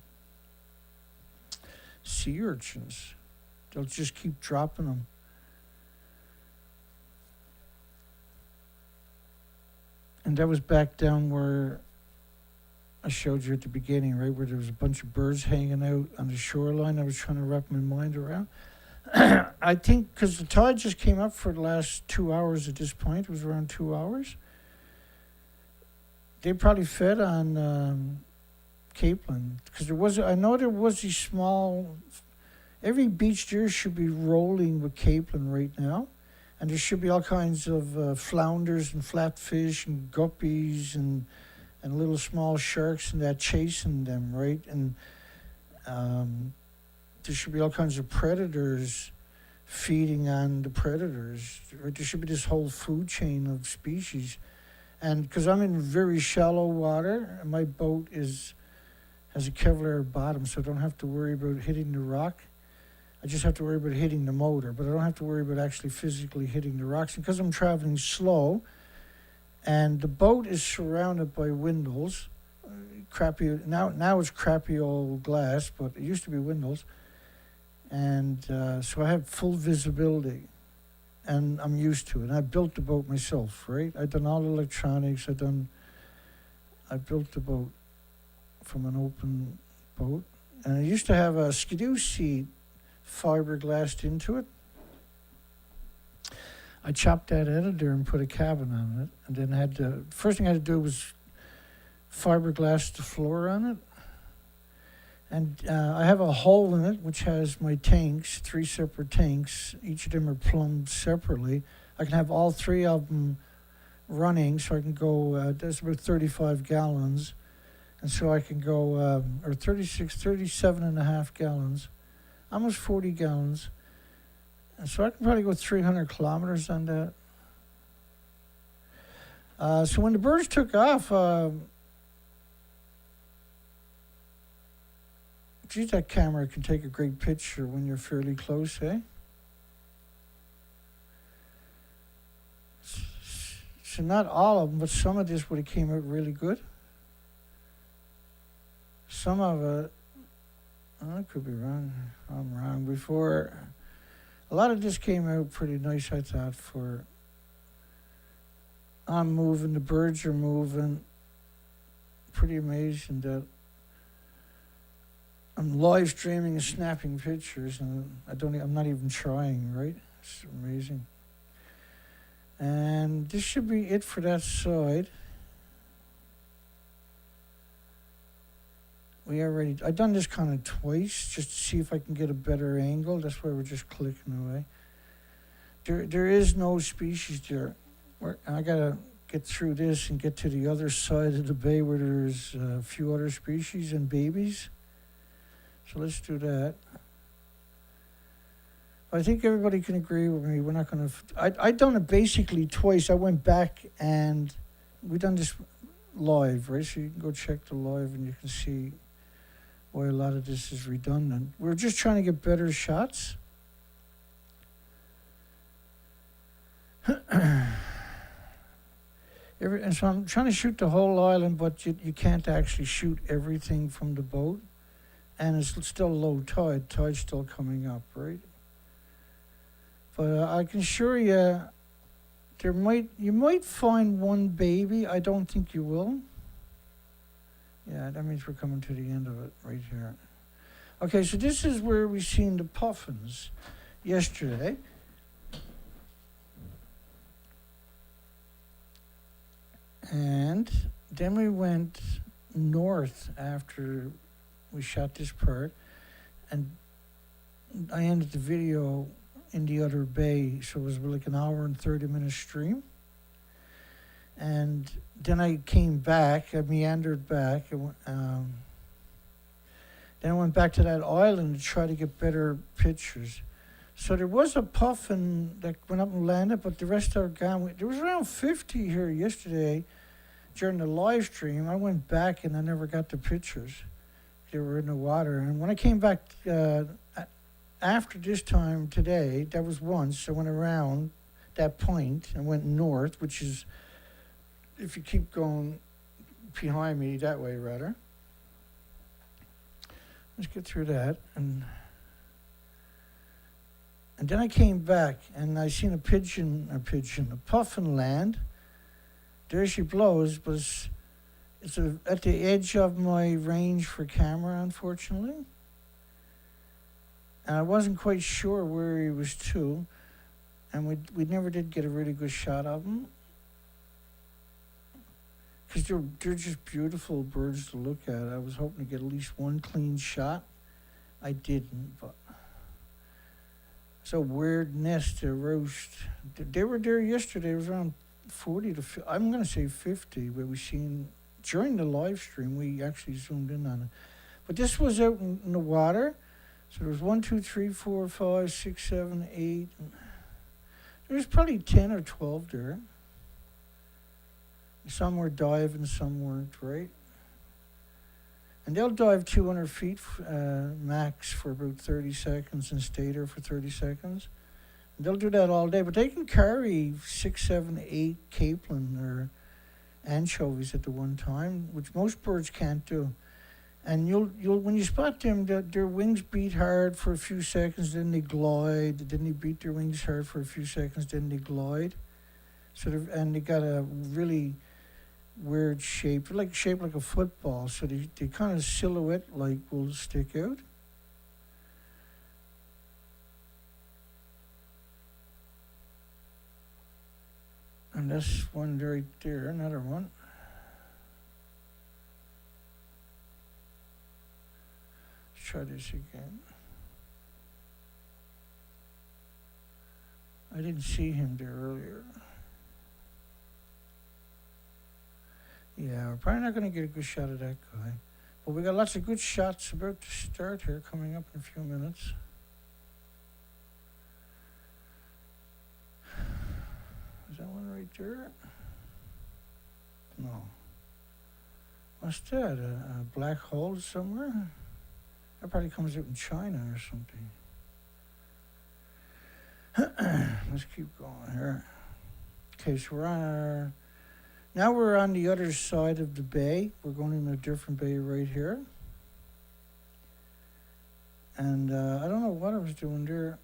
sea urchins. They'll just keep dropping them. And that was back down where I showed you at the beginning, right, where there was a bunch of birds hanging out on the shoreline. I was trying to wrap my mind around. I think because the tide just came up for the last 2 hours at this point. It was around 2 hours. They probably fed on capelin. Because I know there was these small, every beach there should be rolling with capelin right now. And there should be all kinds of flounders and flatfish and guppies and little small sharks and that chasing them, right? And there should be all kinds of predators feeding on the predators. Right? There should be this whole food chain of species. And because I'm in very shallow water, and my boat has a Kevlar bottom, so I don't have to worry about hitting the rock. I just have to worry about hitting the motor, but I don't have to worry about actually physically hitting the rocks. And because I'm traveling slow, and the boat is surrounded by windows, crappy, now it's crappy old glass, but it used to be windows. And so I have full visibility, and I'm used to it. And I built the boat myself, right? I've done all the electronics. I built the boat from an open boat. And I used to have a skidoo seat fiberglassed into it. I chopped that out of there and put a cabin on it, and then first thing I had to do was fiberglass the floor on it. And I have a hole in it which has my tanks, 3 separate tanks. Each of them are plumbed separately. I can have all 3 of them running, so I can go, that's about 35 gallons. And so I can go, or 37 and a half gallons, almost 40 gallons. And so I can probably go 300 kilometers on that. So when the birds took off, geez, that camera can take a great picture when you're fairly close, eh? So not all of them, but some of this would have came out really good. Some of it, I could be wrong. I'm wrong. Before, a lot of this came out pretty nice, I thought, for I'm moving, the birds are moving. Pretty amazing that I'm live streaming and snapping pictures, and I'm not even trying, right? It's amazing. And this should be it for that side. I've done this kind of twice just to see if I can get a better angle. That's why we're just clicking away. There is no species there. I gotta get through this and get to the other side of the bay where there's a few other species and babies. So let's do that. I think everybody can agree with me. We're not going to... I've done it basically twice. I went back and we done this live, right? So you can go check the live and you can see why a lot of this is redundant. We're just trying to get better shots. And so I'm trying to shoot the whole island, but you can't actually shoot everything from the boat. And it's still low tide. Tide's still coming up, right? But I can assure you, you might find one baby. I don't think you will. Yeah, that means we're coming to the end of it right here. Okay, so this is where we seen the puffins yesterday. And then we went north after we shot this part, and I ended the video in the other bay, so it was like an hour and 30-minute stream. And then I came back, I meandered back, then I went back to that island to try to get better pictures. So there was a puffin that went up and landed, but the rest are gone. There was around 50 here yesterday during the live stream. I went back and I never got the pictures. They were in the water. And when I came back after this time today, that was once, I went around that point and went north, which is, if you keep going behind me, that way rather. Let's get through that. And then I came back and I seen a puffin land. There she blows, but it's at the edge of my range for camera, unfortunately. And I wasn't quite sure where he was to, and we never did get a really good shot of him. Because they're just beautiful birds to look at. I was hoping to get at least one clean shot. I didn't, but it's a weird nest to roast. They were there yesterday. It was around 40 to I'm going to say 50, but we seen during the live stream. We actually zoomed in on it, but this was out in the water. So there was 1, 2, 3, 4, 5, 6, 7, 8. There was probably 10 or 12 there. Some were diving, some weren't, right? And they'll dive 200 feet max for about 30 seconds and stay there for 30 seconds. And they'll do that all day, but they can carry 6, 7, 8 capelin or anchovies at the one time, which most birds can't do. And you'll when you spot them, their wings beat hard for a few seconds, then they glide. Then they beat their wings hard for a few seconds, then they glide. And they got a really weird shape, shaped like a football. So they kind of silhouette like will stick out. And that's one right there, another one. Let's try this again. I didn't see him there earlier. Yeah, we're probably not going to get a good shot of that guy. But we got lots of good shots about to start here, coming up in a few minutes. Is that one right there? No. What's that? A black hole somewhere? That probably comes out in China or something. Let's keep going here. Okay, so now we're on the other side of the bay. We're going in a different bay right here. And I don't know what I was doing there.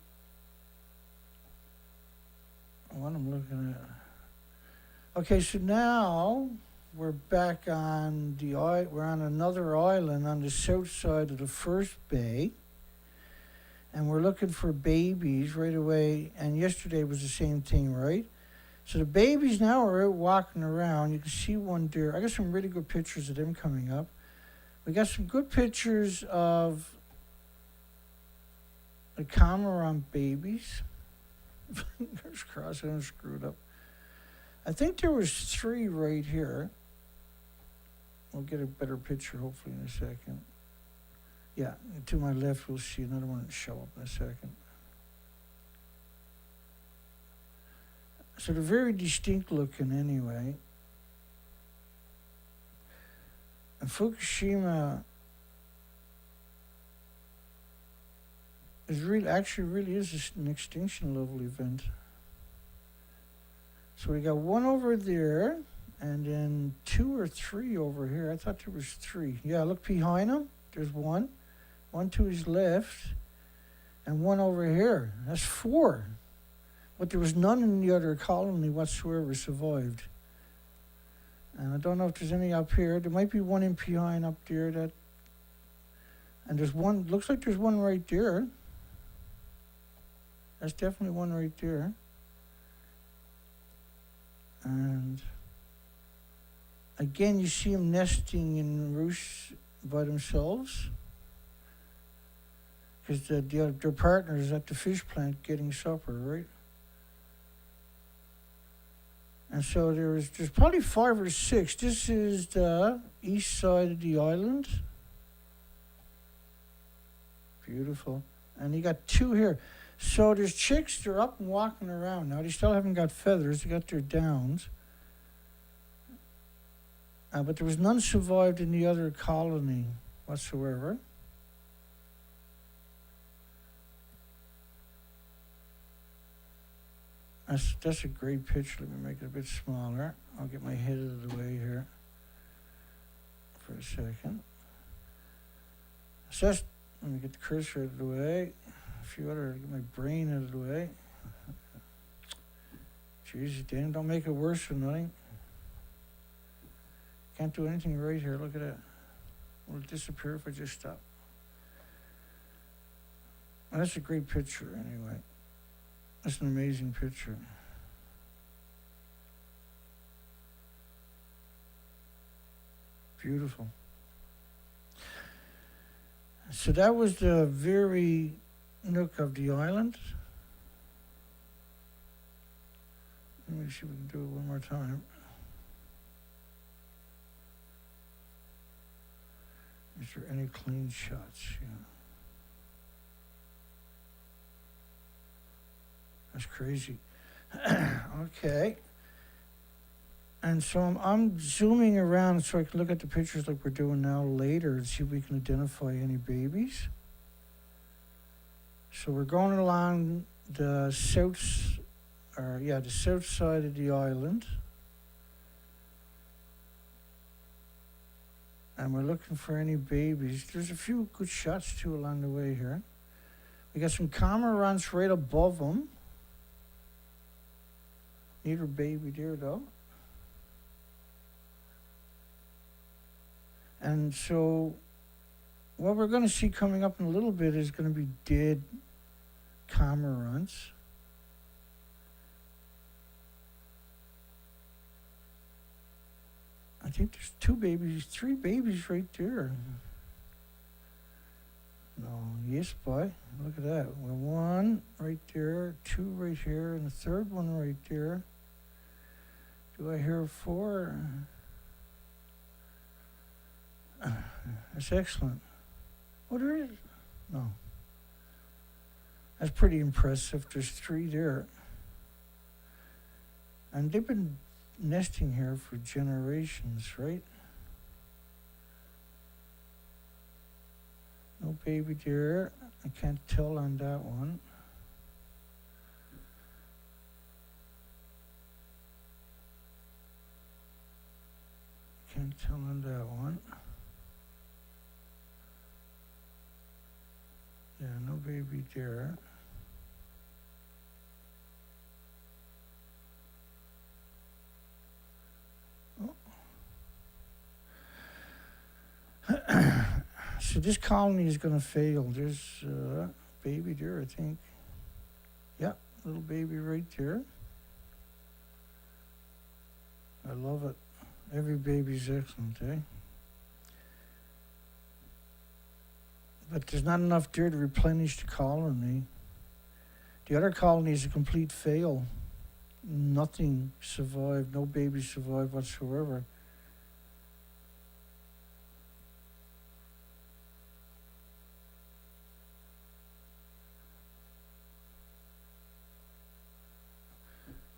What I'm looking at. Okay, so now we're back on we're on another island on the south side of the first bay. And we're looking for babies right away. And yesterday was the same thing, right? So the babies now are out walking around. You can see one deer. I got some really good pictures of them coming up. We got some good pictures of the Cormorant babies. Fingers crossed, I don't screw it up. I think there was 3 right here. We'll get a better picture hopefully in a second. Yeah, to my left we'll see another one show up in a second. So they're very distinct looking anyway. And Fukushima is really is an extinction level event. So we got one over there, and then 2 or 3 over here. I thought there was 3. Yeah, look behind him. There's one to his left, and one over here. That's 4. But there was none in the other colony whatsoever survived. And I don't know if there's any up here. There might be one in behind up there and there's one, looks like there's one right there. That's definitely one right there. And again, you see them nesting in roosts by themselves. Because their partners at the fish plant getting supper, right? And so there's probably 5 or 6. This is the east side of the island. Beautiful. And you got 2 here. So there's chicks, they're up and walking around now. They still haven't got feathers, they got their downs. But there was none survived in the other colony whatsoever. That's a great picture. Let me make it a bit smaller. I'll get my head out of the way here for a second. So that's, let me get the cursor out of the way. A few other, get my brain out of the way. Jesus, Dan, don't make it worse for nothing. Can't do anything right here. Look at that. Will it disappear if I just stop? Well, that's a great picture anyway. That's an amazing picture. Beautiful. So that was the very nook of the island. Let me see if we can do it one more time. Is there any clean shots? Yeah. That's crazy. Okay. And so I'm zooming around so I can look at the pictures like we're doing now later and see if we can identify any babies. So we're going along the south side of the island. And we're looking for any babies. There's a few good shots too along the way here. We got some cormorants right above them. Neither baby deer though. And so what we're going to see coming up in a little bit is going to be dead cormorants. I think there's 3 babies right there. No, yes, boy. Look at that. Well, 1 right there, 2 right here, and the 3rd one right there. Do I hear 4? That's excellent. Oh, there is? No. That's pretty impressive. There's 3 there. And they've been nesting here for generations, right? No baby deer. I can't tell on that one. Can't tell on that one. Yeah, no baby deer. Oh. So this colony is going to fail. There's baby deer, I think. Yeah, little baby right there. I love it. Every baby's excellent, eh? But there's not enough deer to replenish the colony. The other colony is a complete fail. Nothing survived. No babies survived whatsoever.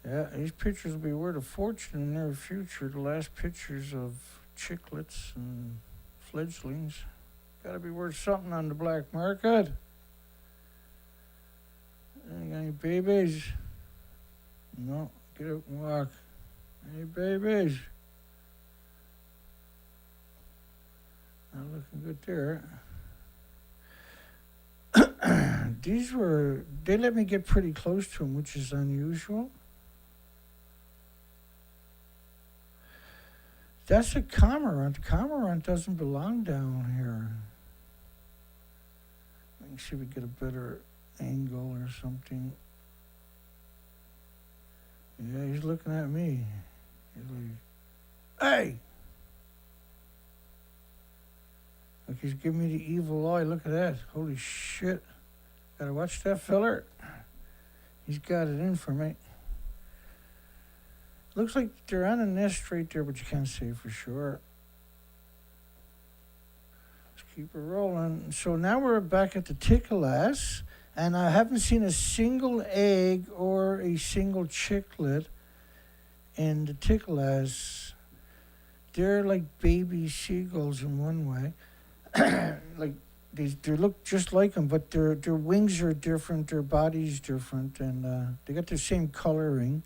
Yeah, these pictures will be worth a fortune in the near future. The last pictures of chicklets and fledglings. Gotta be worth something on the black market. Ain't got any babies? No, get out and walk. Any babies? Not looking good there. They let me get pretty close to them, which is unusual. That's a cormorant. The cormorant doesn't belong down here. Let me see if we get a better angle or something. Yeah, he's looking at me. He's like, hey! Look, he's giving me the evil eye. Look at that. Holy shit. Gotta watch that feller. He's got it in for me. Looks like they're on a nest right there, but you can't say for sure. Let's keep it rolling. So now we're back at the tickle-ass, and I haven't seen a single egg or a single chicklet in the tickle-ass. They're like baby seagulls in one way. Like they look just like them, but their wings are different, their body's different, and they got the same coloring.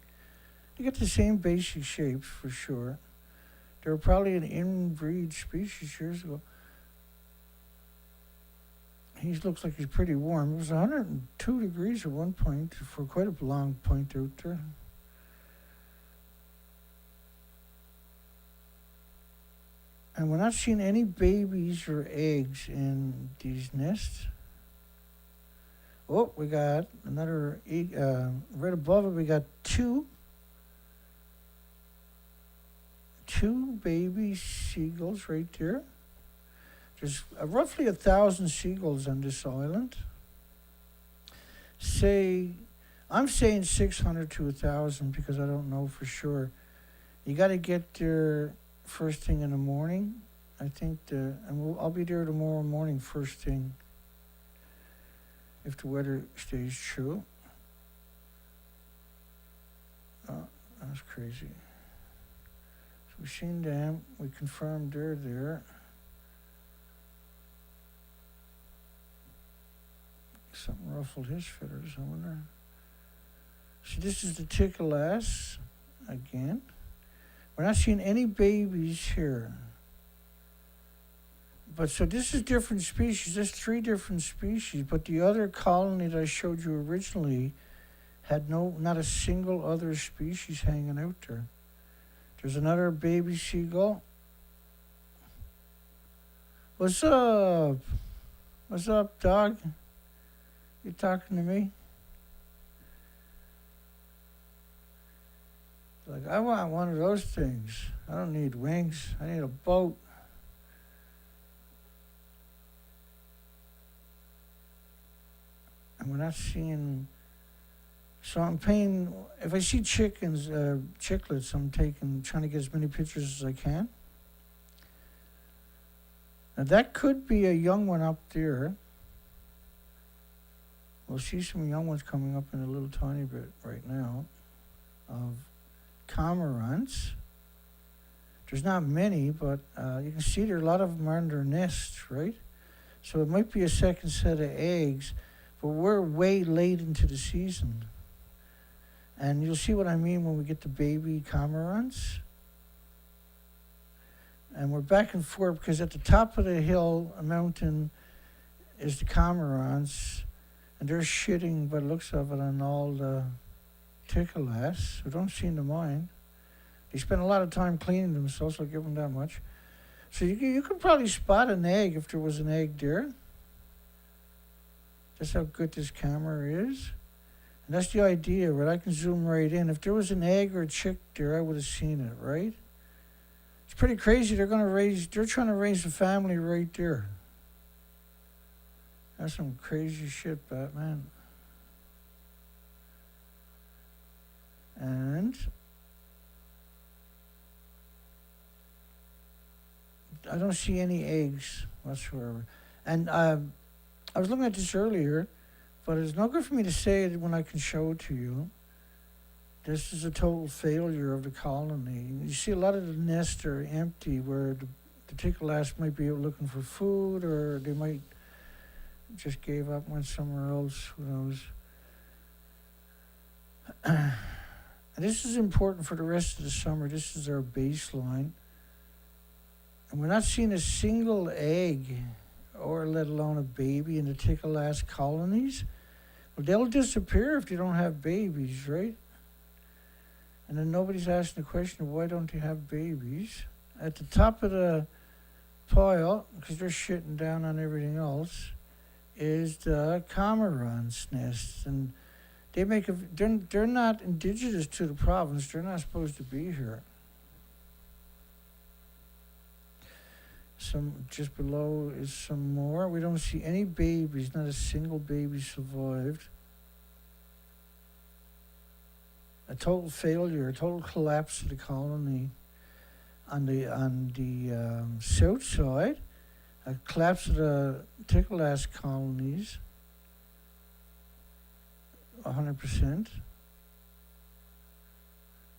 They got the same basic shapes for sure. They were probably an inbreed species years ago. He looks like he's pretty warm. It was 102 degrees at one point for quite a long point out there. And we're not seeing any babies or eggs in these nests. Oh, we got another egg. Right above it, we got two baby seagulls right there. There's roughly 1,000 seagulls on this island. I'm saying 600 to 1,000 because I don't know for sure. You got to get there first thing in the morning. I think I'll be there tomorrow morning first thing if the weather stays true. Oh, that's crazy. So we've seen them. We confirmed they're there. Something ruffled his feathers, I wonder. So this is the tickle-ass again. We're not seeing any babies here. But so this is different species. There's 3 different species, but the other colony that I showed you originally had not a single other species hanging out there. There's another baby seagull. What's up? What's up, dog? You talking to me? Like, I want one of those things. I don't need wings. I need a boat. And we're not seeing. So I'm paying. If I see chickens, chicklets, I'm trying to get as many pictures as I can. Now that could be a young one up there. We'll see some young ones coming up in a little tiny bit right now of cormorants. There's not many, but you can see there a lot of them are in their nests, right? So it might be a second set of eggs, but we're way late into the season. And you'll see what I mean when we get the baby cormorants. And we're back and forth because at the top of the hill, a mountain, is the cormorants. And they're shitting, by the looks of it, on all the tickle-ass, so don't seem to mind. They spend a lot of time cleaning themselves, so I'll give them that much. So you could probably spot an egg if there was an egg there. That's how good this camera is. And that's the idea, right? I can zoom right in. If there was an egg or a chick there, I would have seen it, right? It's pretty crazy. They're trying to raise a family right there. That's some crazy shit, Batman. And I don't see any eggs whatsoever. And I was looking at this earlier, but it's no good for me to say it when I can show it to you. This is a total failure of the colony. You see a lot of the nests are empty where the tickle-ass might be out looking for food, or they might just gave up, went somewhere else, who knows. And this is important for the rest of the summer. This is our baseline. And we're not seeing a single egg, or let alone a baby, in the tickle-ass colonies. Well, they'll disappear if they don't have babies, right? And then nobody's asking the question of why don't they have babies? At the top of the pile, because they're shitting down on everything else, is the cormorant's nest, and they're not indigenous to the province. They're not supposed to be here. Some just below is some more. We don't see any babies. Not a single baby survived. a total failure, a total collapse of the colony on the south side, a collapse of the tickle-ass colonies, 100%.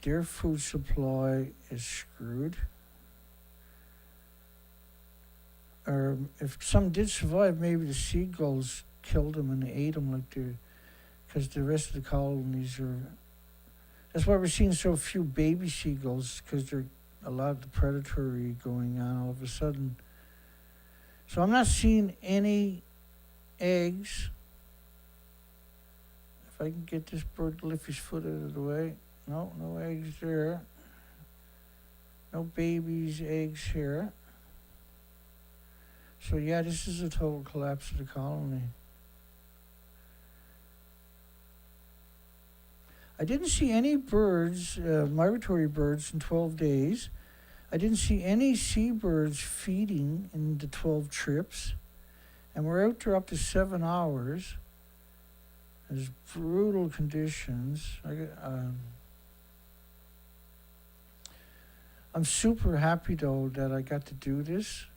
Their food supply is screwed. Or if some did survive, maybe the seagulls killed them and ate them because the rest of the colonies are. That's why we're seeing so few baby seagulls, because there's a lot of the predatory going on all of a sudden. So I'm not seeing any eggs. If I can get this bird to lift his foot out of the way. No eggs there. No babies, eggs here. So yeah, this is a total collapse of the colony. I didn't see any birds, migratory birds, in 12 days. I didn't see any seabirds feeding in the 12 trips. And we're out there up to 7 hours. There's brutal conditions. I'm super happy, though, that I got to do this.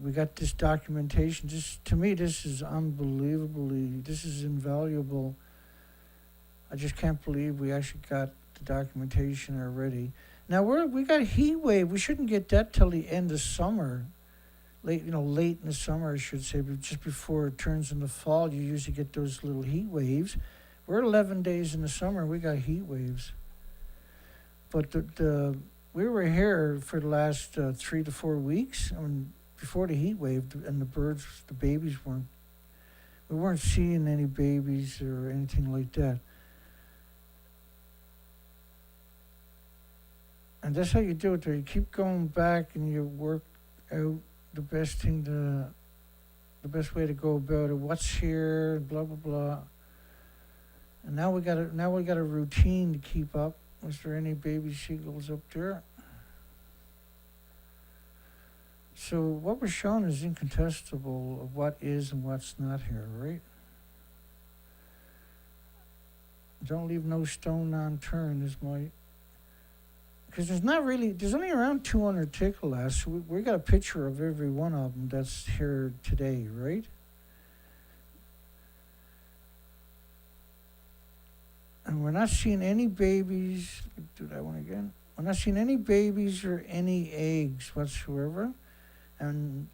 We got this documentation. To me, this is this is invaluable. I just can't believe we actually got the documentation already. Now we got a heat wave. We shouldn't get that till the end of summer, late in the summer, I should say, but just before it turns into fall. You usually get those little heat waves. We're 11 days in the summer. We got heat waves, but we were here for the last 3 to 4 weeks. I mean, before the heat wave, and the babies we weren't seeing any babies or anything like that. And that's how you do it, though. You keep going back and you work out the best way to go about it. What's here, blah blah blah. And now we got a routine to keep up. Was there any baby seagulls up there? So what we're showing is incontestable of what is and what's not here, right? Don't leave no stone unturned is my. Because there's only around 200 tickle-ass. So we got a picture of every one of them that's here today, right? And we're not seeing any babies. Do that one again. We're not seeing any babies or any eggs whatsoever. And,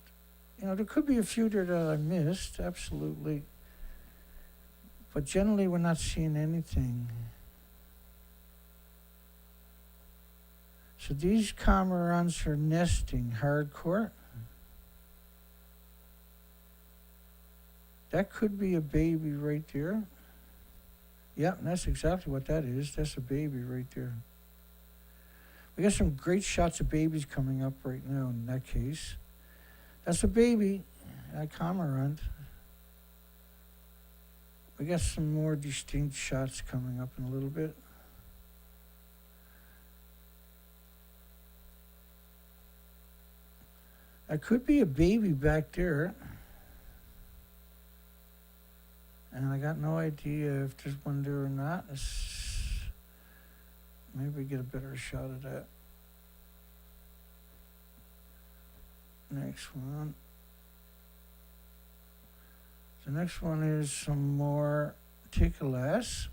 there could be a few there that I missed, absolutely. But generally, we're not seeing anything. So these cormorants are nesting hardcore. That could be a baby right there. Yeah, that's exactly what that is. That's a baby right there. We got some great shots of babies coming up right now in that case. That's a baby, a cormorant. We got some more distinct shots coming up in a little bit. That could be a baby back there. And I got no idea if there's one there or not. Maybe we get a better shot of that. Next one. The next one is some more tickle-ass.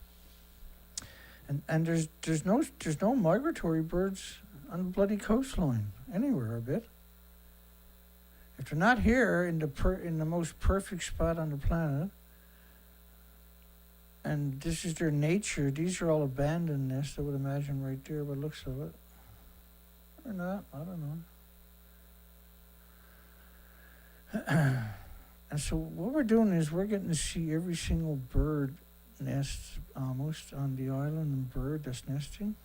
And there's no migratory birds on the bloody coastline anywhere, I bet. If they're not here in the most perfect spot on the planet, and this is their nature, these are all abandoned nests, I would imagine, right there by the looks of it. Or not, I don't know. And so what we're doing is we're getting to see every single bird nest almost on the island, and bird that's nesting.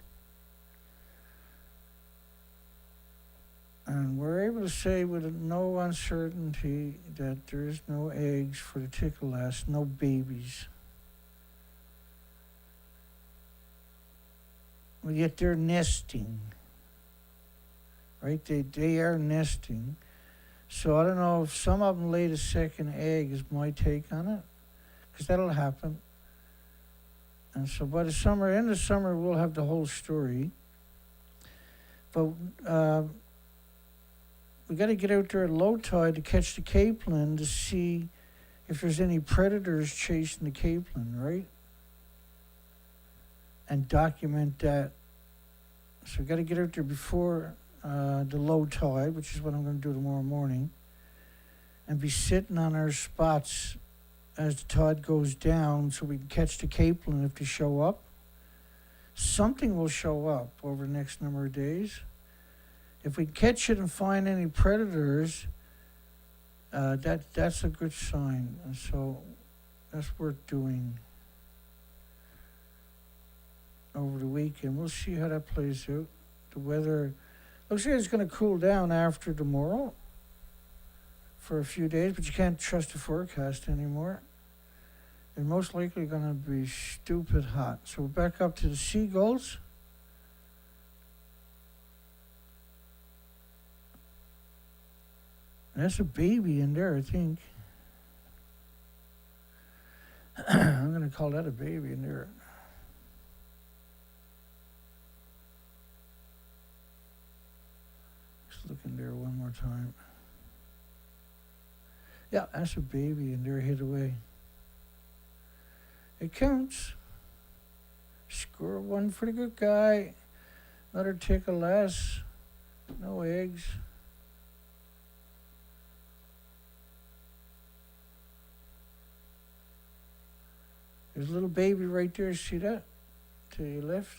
And we're able to say with no uncertainty that there is no eggs for the tickle-ass, no babies. But yet they're nesting, right? They are nesting. So I don't know if some of them laid a second egg is my take on it, because that'll happen. And so by the summer, end of summer, we'll have the whole story. But we got to get out there at low tide to catch the capelin to see if there's any predators chasing the capelin, right? And document that. So we got to get out there before the low tide, which is what I'm going to do tomorrow morning, and be sitting on our spots as the tide goes down so we can catch the capelin if they show up. Something will show up over the next number of days. If we catch it and find any predators, that's a good sign. And so that's worth doing over the weekend. We'll see how that plays out. The weather looks like it's going to cool down after tomorrow for a few days, but you can't trust the forecast anymore. It's most likely going to be stupid hot. So we're back up to the seagulls. That's a baby in there, I think. I'm going to call that a baby in there. Just look in there one more time. Yeah, that's a baby in there, hid away. It counts. Score one for the good guy. Another tickle less. No eggs. There's a little baby right there. See that? To your left.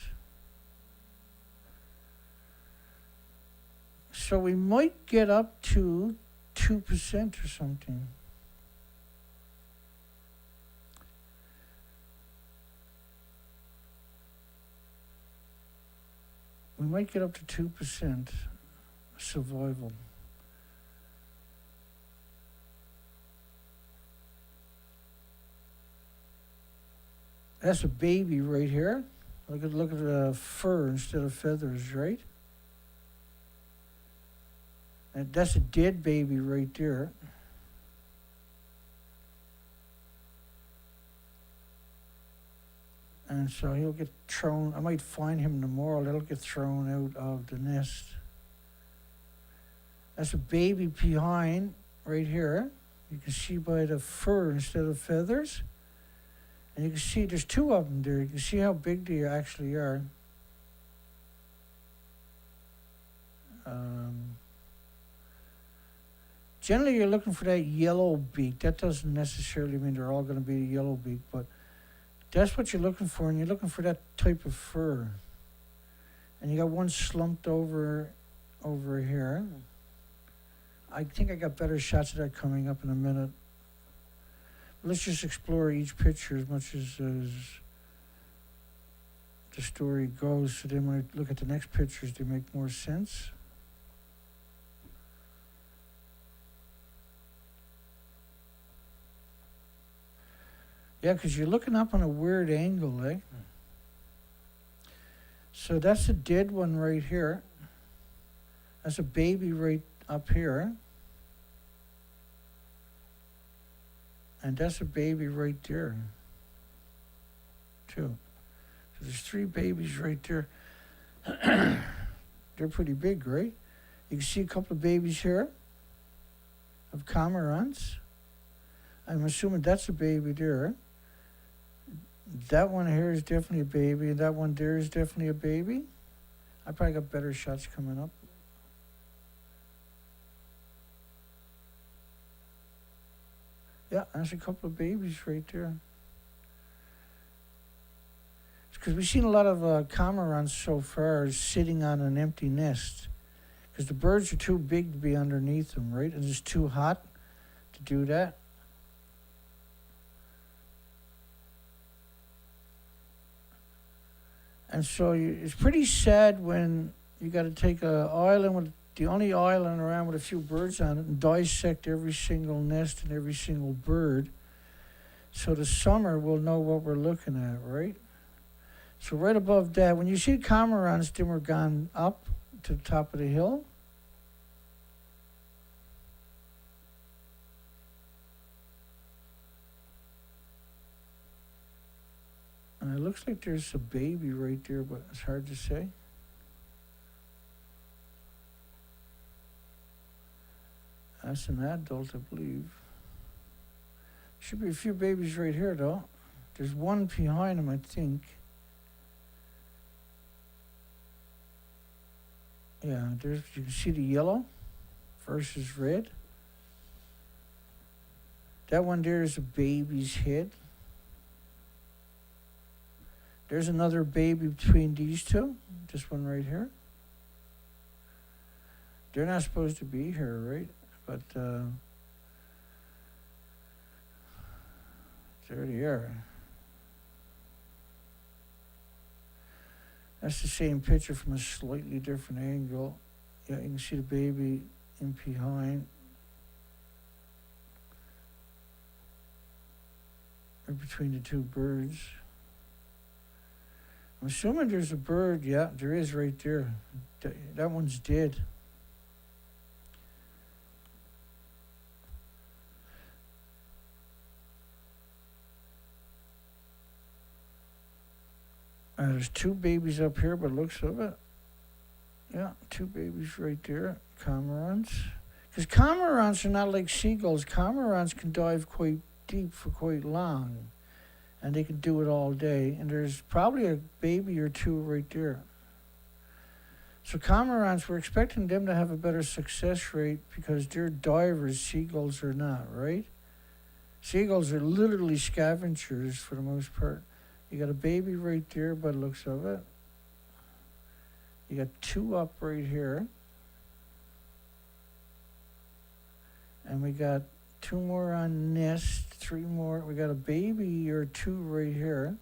So we might get up to 2% or something. We might get up to 2% survival. That's a baby right here. Look at the fur instead of feathers, right? And that's a dead baby right there. And so he'll get thrown. I might find him tomorrow. He'll get thrown out of the nest. That's a baby behind right here. You can see by the fur instead of feathers. And you can see there's two of them there. You can see how big they actually are. Generally, you're looking for that yellow beak. That doesn't necessarily mean they're all going to be a yellow beak, but that's what you're looking for, and you're looking for that type of fur. And you got one slumped over here. I think I got better shots of that coming up in a minute. Let's just explore each picture as much as the story goes, so then when I look at the next pictures, they make more sense. Yeah, because you're looking up on a weird angle, eh? So that's a dead one right here. That's a baby right up here. And that's a baby right there, too. So there's three babies right there. They're pretty big, right? You can see a couple of babies here of cormorants. I'm assuming that's a baby there. That one here is definitely a baby, and that one there is definitely a baby. I probably got better shots coming up. Yeah, there's a couple of babies right there. It's because we've seen a lot of cormorants so far sitting on an empty nest. Because the birds are too big to be underneath them, right? And it's too hot to do that. And so it's pretty sad when you got to take an island with the only island around with a few birds on it and dissect every single nest and every single bird. So the summer we'll know what we're looking at, right? So right above that, when you see cormorants, then we're gone up to the top of the hill. And it looks like there's a baby right there, but it's hard to say. That's an adult, I believe. Should be a few babies right here, though. There's one behind him, I think. Yeah, there's, you can see the yellow versus red. That one there is a baby's head. There's another baby between these two. This one right here. They're not supposed to be here, right? But there they are. That's the same picture from a slightly different angle. Yeah, you can see the baby in behind. Or between the two birds. I'm assuming there's a bird. Yeah, there is right there. That one's dead. There's two babies up here, but looks of it. Yeah, two babies right there. Cormorants. Because cormorants are not like seagulls. Cormorants can dive quite deep for quite long. And they can do it all day. And there's probably a baby or two right there. So cormorants, we're expecting them to have a better success rate because they're divers, seagulls are not, right? Seagulls are literally scavengers for the most part. You got a baby right there by the looks of it. You got two up right here. And we got two more on nest, three more. We got a baby or two right here.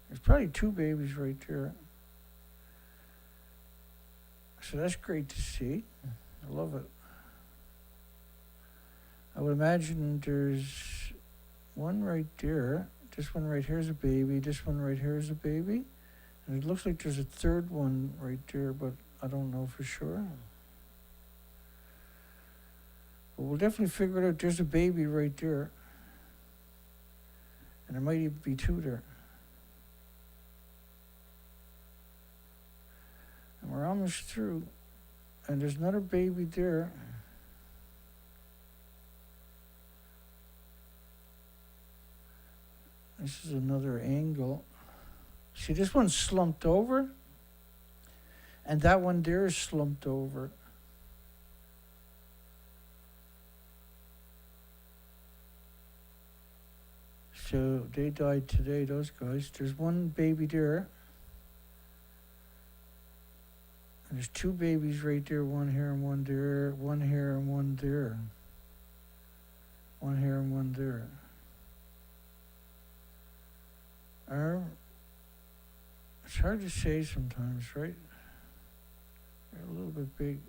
There's probably two babies right there. So that's great to see. I love it. I would imagine there's one right there. This one right here is a baby. This one right here is a baby. And it looks like there's a third one right there, but I don't know for sure. But we'll definitely figure it out. There's a baby right there. And there might even be two there. And we're almost through. And there's another baby there. This is another angle. See, this one's slumped over. And that one there is slumped over. So they died today, those guys. There's one baby there. And there's two babies right there, one here and one there, one here and one there. One here and one there. It's hard to say sometimes, right? They're a little bit big.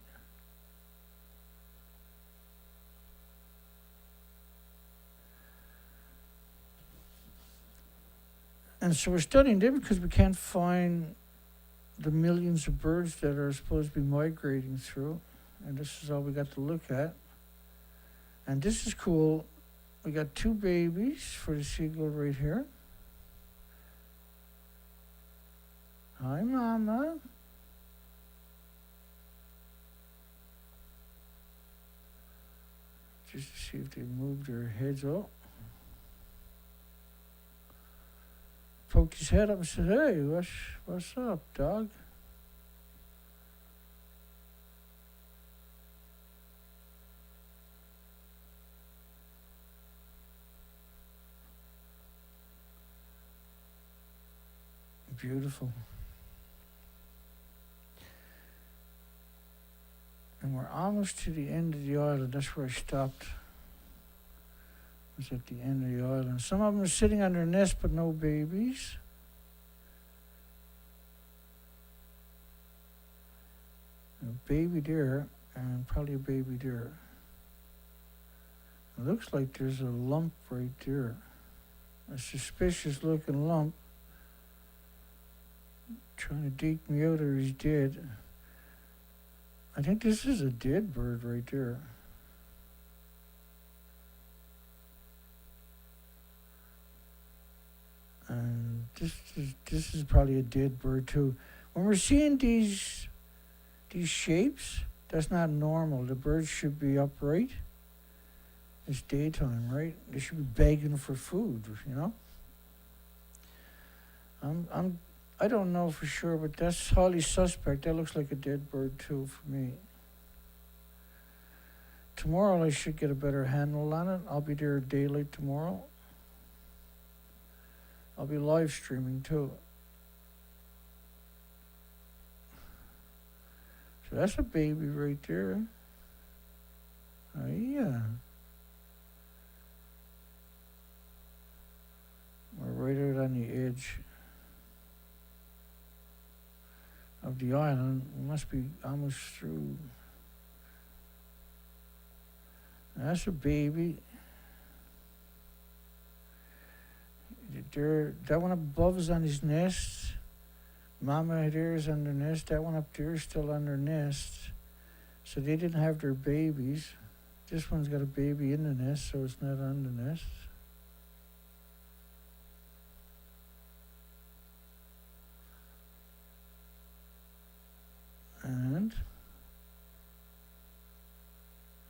And so we're studying them because we can't find the millions of birds that are supposed to be migrating through. And this is all we got to look at. And this is cool. We got two babies for the seagull right here. Hi, Mama. Just to see if they move their heads up. Poked his head up and said, "Hey, what's up, dog?" Beautiful. And we're almost to the end of the island. That's where I stopped. It was at the end of the island. Some of them are sitting on their nest, but no babies. A baby there, and probably a baby there. It looks like there's a lump right there. A suspicious looking lump. Trying to deke me out or he's dead. I think this is a dead bird right there. And this is probably a dead bird too. When we're seeing these shapes, that's not normal. The birds should be upright. It's daytime, right? They should be begging for food, you know? I don't know for sure, but that's highly suspect. That looks like a dead bird too for me. Tomorrow I should get a better handle on it. I'll be there daylight tomorrow. I'll be live streaming too. So that's a baby right there. Oh yeah. We're right out on the edge of the island. We must be almost through. That's a baby. That one above is on his nest. Mama there is on their nest. That one up there is still on their nest. So they didn't have their babies. This one's got a baby in the nest, so it's not on the nest. And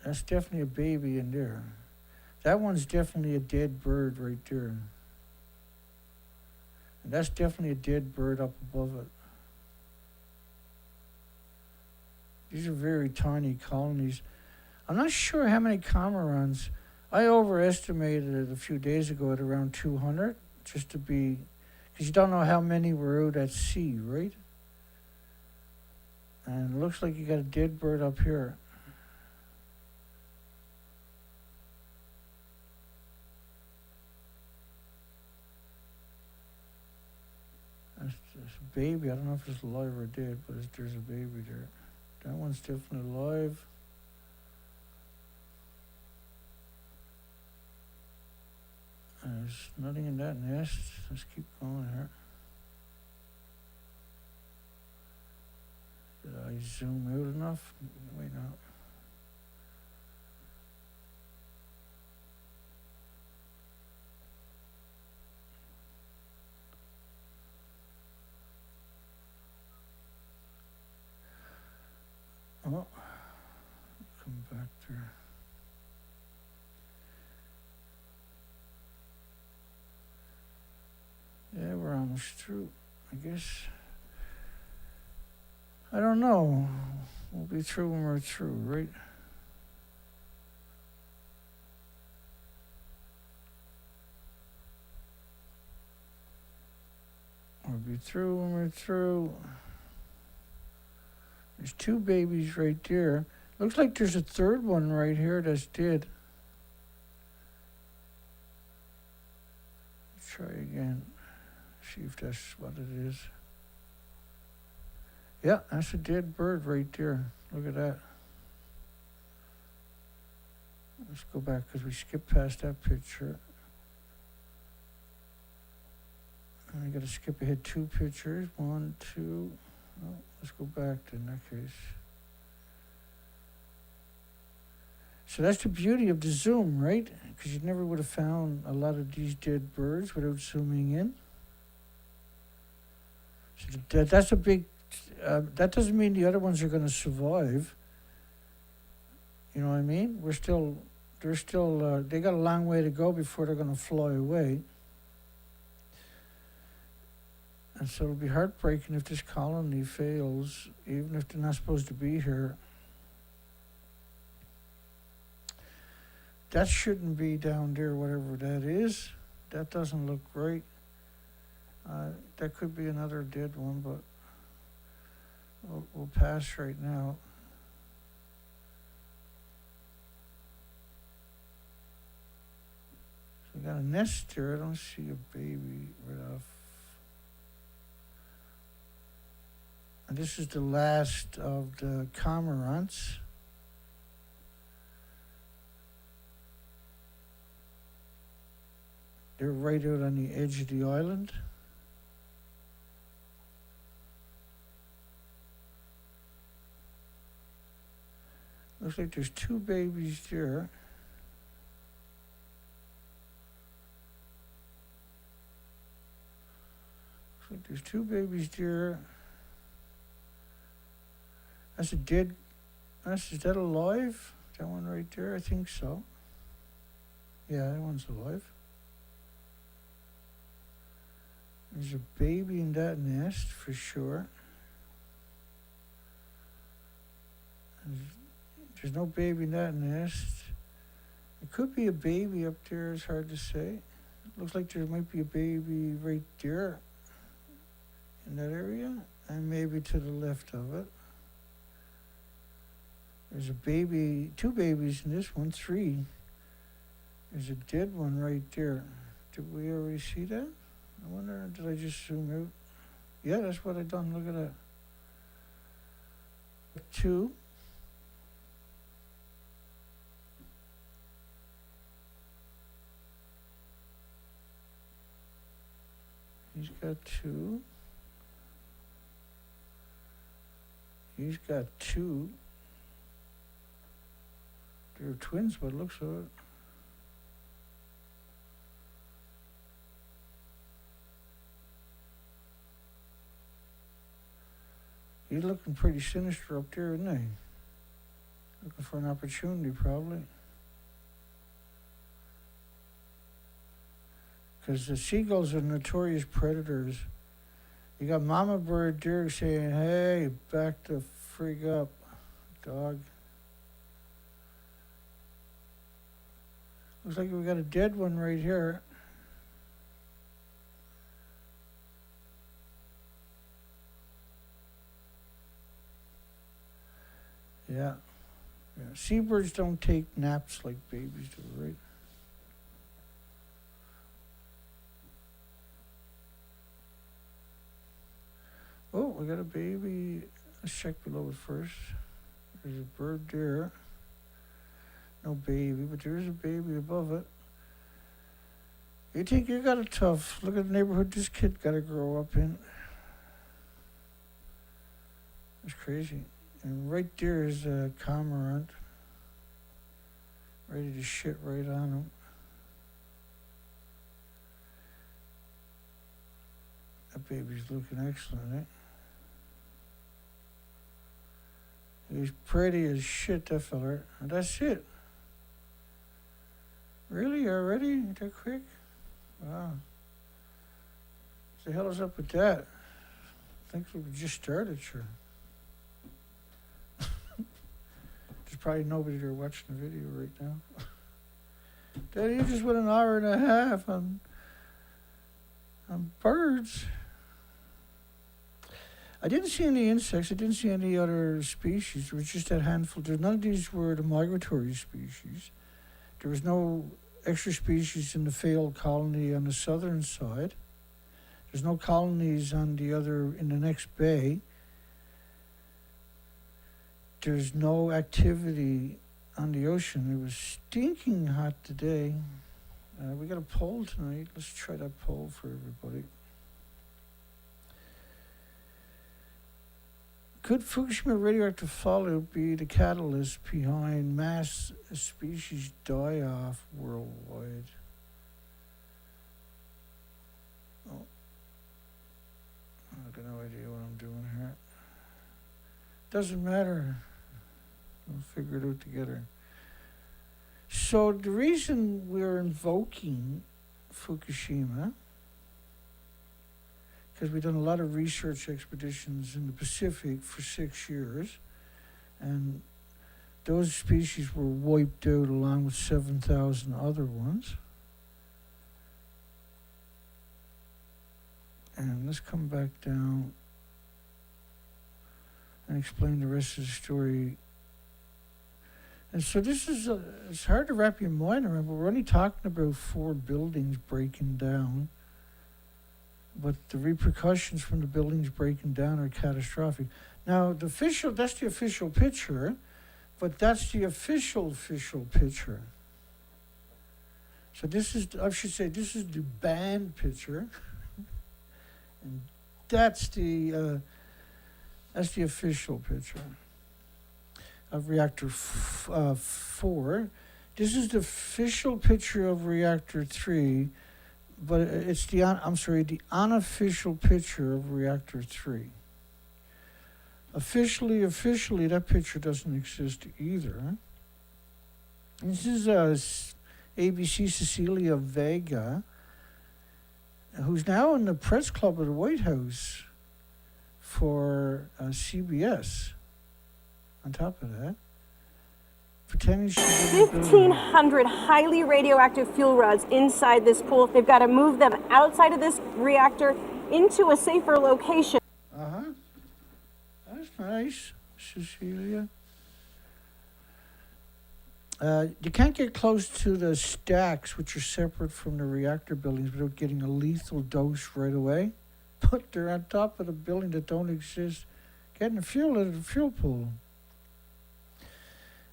that's definitely a baby in there. That one's definitely a dead bird right there. And that's definitely a dead bird up above it. These are very tiny colonies. I'm not sure how many cormorants. I overestimated it a few days ago at around 200, just to be, because you don't know how many were out at sea, right? And it looks like you got a dead bird up here. That's a baby. I don't know if it's alive or dead, but there's a baby there. That one's definitely alive. There's nothing in that nest. Let's keep going here. Did I zoom out enough? Wait now. Oh, come back there. Yeah, we're almost through, I guess. I don't know. We'll be through when we're through, right? We'll be through when we're through. There's two babies right there. Looks like there's a third one right here that's dead. Let's try again. See if that's what it is. Yeah, that's a dead bird right there. Look at that. Let's go back because we skipped past that picture. I got to skip ahead 2 pictures. 1, 2. Oh, let's go back to in that case. So that's the beauty of the zoom, right? Because you never would have found a lot of these dead birds without zooming in. So that's a big. That doesn't mean the other ones are going to survive. You know what I mean? They got a long way to go before they're going to fly away. And so it'll be heartbreaking if this colony fails, even if they're not supposed to be here. That shouldn't be down there, whatever that is. That doesn't look right. That could be another dead one, but we'll pass right now. So we got a nest there. I don't see a baby right off. And this is the last of the cormorants. They're right out on the edge of the island. Looks like there's 2 babies there. Looks like there's 2 babies deer. That's a dead. Is that alive? That one right there? I think so. Yeah, that one's alive. There's a baby in that nest for sure. There's no baby in that nest. It could be a baby up there, it's hard to say. It looks like there might be a baby right there in that area, and maybe to the left of it. There's a baby, 2 babies in this one, 3. There's a dead one right there. Did we already see that? I wonder, did I just zoom out? Yeah, that's what I done. Look at that. 2. He's got 2. He's got 2. They're twins, but it looks like it. He's looking pretty sinister up there, isn't he? Looking for an opportunity, probably. Because the seagulls are notorious predators. You got mama bird there saying, hey, back the freak up, dog. Looks like we got a dead one right here. Yeah. Seabirds don't take naps like babies do, right? Oh, we got a baby. Let's check below it first. There's a bird there. No baby, but there is a baby above it. You think you got it tough. Look at the neighborhood this kid got to grow up in. It's crazy. And right there is a cormorant, ready to shit right on him. That baby's looking excellent, eh? He's pretty as shit, that feller. And that's it. Really? Already? That quick? Wow. What the hell is up with that? I think we just started, sure. There's probably nobody there watching the video right now. Daddy, you just went an hour and a half on birds. I didn't see any insects. I didn't see any other species. There was just that handful. None of these were the migratory species. There was no extra species in the failed colony on the southern side. There's no colonies on the other, in the next bay. There's no activity on the ocean. It was stinking hot today. We got a poll tonight. Let's try that poll for everybody. Could Fukushima radioactive fallout be the catalyst behind mass species die-off worldwide? Oh, I got no idea what I'm doing here. Doesn't matter. We'll figure it out together. So the reason we're invoking Fukushima, because we've done a lot of research expeditions in the Pacific for 6 years, and those species were wiped out along with 7,000 other ones. And let's come back down and explain the rest of the story. And so this is, it's hard to wrap your mind around, but we're only talking about 4 buildings breaking down. But the repercussions from the buildings breaking down are catastrophic. Now, that's the official picture, but that's the official picture. So this is, I should say, this is the banned picture. And that's the official picture of reactor 4. This is the official picture of reactor 3. but it's the the unofficial picture of reactor 3. Officially, that picture doesn't exist either. This is ABC Cecilia Vega, who's now in the press club of the White House for CBS. On top of that, pretending she's 1,500 highly radioactive fuel rods inside this pool. They've got to move them outside of this reactor into a safer location. That's nice, Cecilia. You can't get close to the stacks, which are separate from the reactor buildings, without getting a lethal dose right away. But they're on top of the building that don't exist, getting the fuel out of the fuel pool.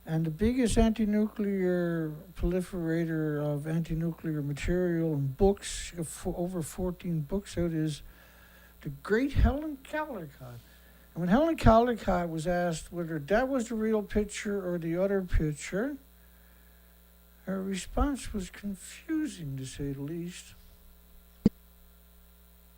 And the biggest anti-nuclear proliferator of anti-nuclear material and books, over 14 books out, is the great Helen Caldicott. And when Helen Caldicott was asked whether that was the real picture or the other picture, her response was confusing, to say the least.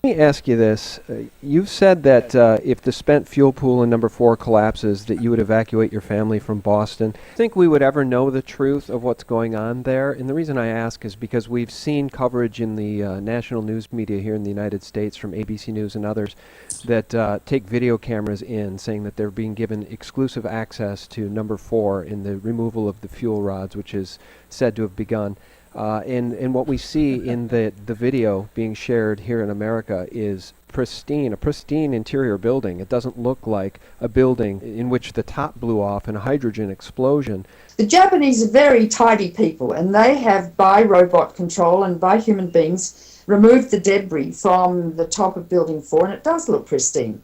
Let me ask you this. You've said that if the spent fuel pool in number 4 collapses, that you would evacuate your family from Boston. Do you think we would ever know the truth of what's going on there? And the reason I ask is because we've seen coverage in the national news media here in the United States from ABC News and others that take video cameras in, saying that they're being given exclusive access to number 4 in the removal of the fuel rods, which is said to have begun. And what we see in the video being shared here in America is a pristine interior building. It doesn't look like a building in which the top blew off in a hydrogen explosion. The Japanese are very tidy people, and they have, by robot control and by human beings, removed the debris from the top of Building 4, and it does look pristine.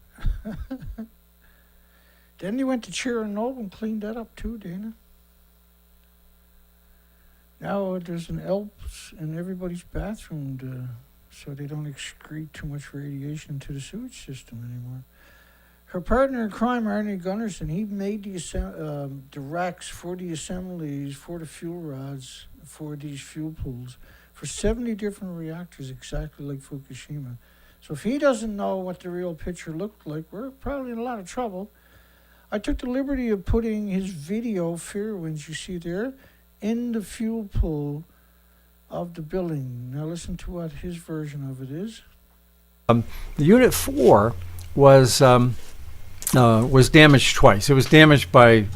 Then you went to Chernobyl and cleaned that up too, Dana. Now there's an Alps in everybody's bathroom so they don't excrete too much radiation into the sewage system anymore. Her partner in crime, Arnie Gunnarsson, he made the racks for the assemblies, for the fuel rods, for these fuel pools, for 70 different reactors, exactly like Fukushima. So if he doesn't know what the real picture looked like, we're probably in a lot of trouble. I took the liberty of putting his video, Fear Winds, you see there, in the fuel pool of the building. Now listen to what his version of it is. The Unit 4 was damaged twice. It was damaged by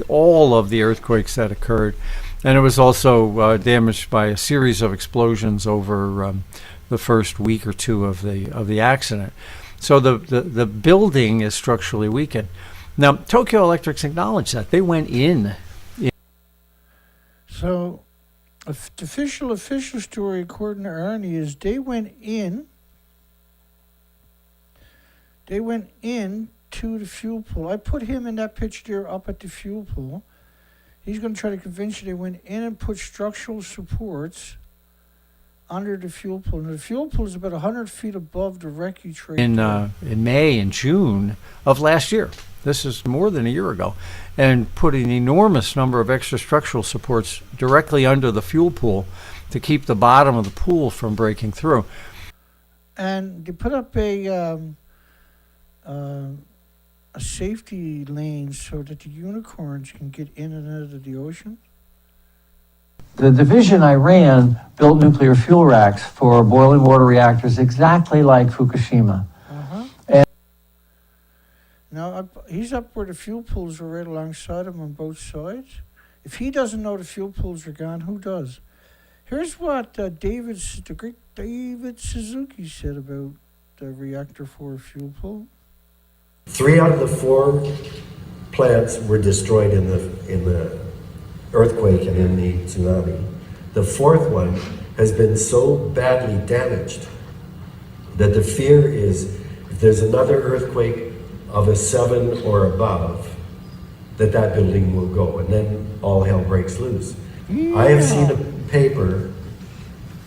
all of the earthquakes that occurred, and it was also damaged by a series of explosions over the first week or two of the accident. So the building is structurally weakened. Now, Tokyo Electric's acknowledged that. They went in. So, the official story, according to Arnie, is they went in to the fuel pool. I put him in that picture there up at the fuel pool. He's going to try to convince you they went in and put structural supports under the fuel pool. And the fuel pool is about 100 feet above the wreckage right in May and June of last year. This is more than a year ago, and put an enormous number of extra structural supports directly under the fuel pool to keep the bottom of the pool from breaking through. And they put up a safety lane so that the unicorns can get in and out of the ocean. The division I ran built nuclear fuel racks for boiling water reactors exactly like Fukushima. Now, he's up where the fuel pools are right alongside him on both sides. If he doesn't know the fuel pools are gone, who does? Here's what the great David Suzuki said about the reactor 4 fuel pool. 3 out of the 4 plants were destroyed in the earthquake and in the tsunami. The 4th one has been so badly damaged that the fear is if there's another earthquake of a 7 or above, that building will go, and then all hell breaks loose. Yeah. I have seen a paper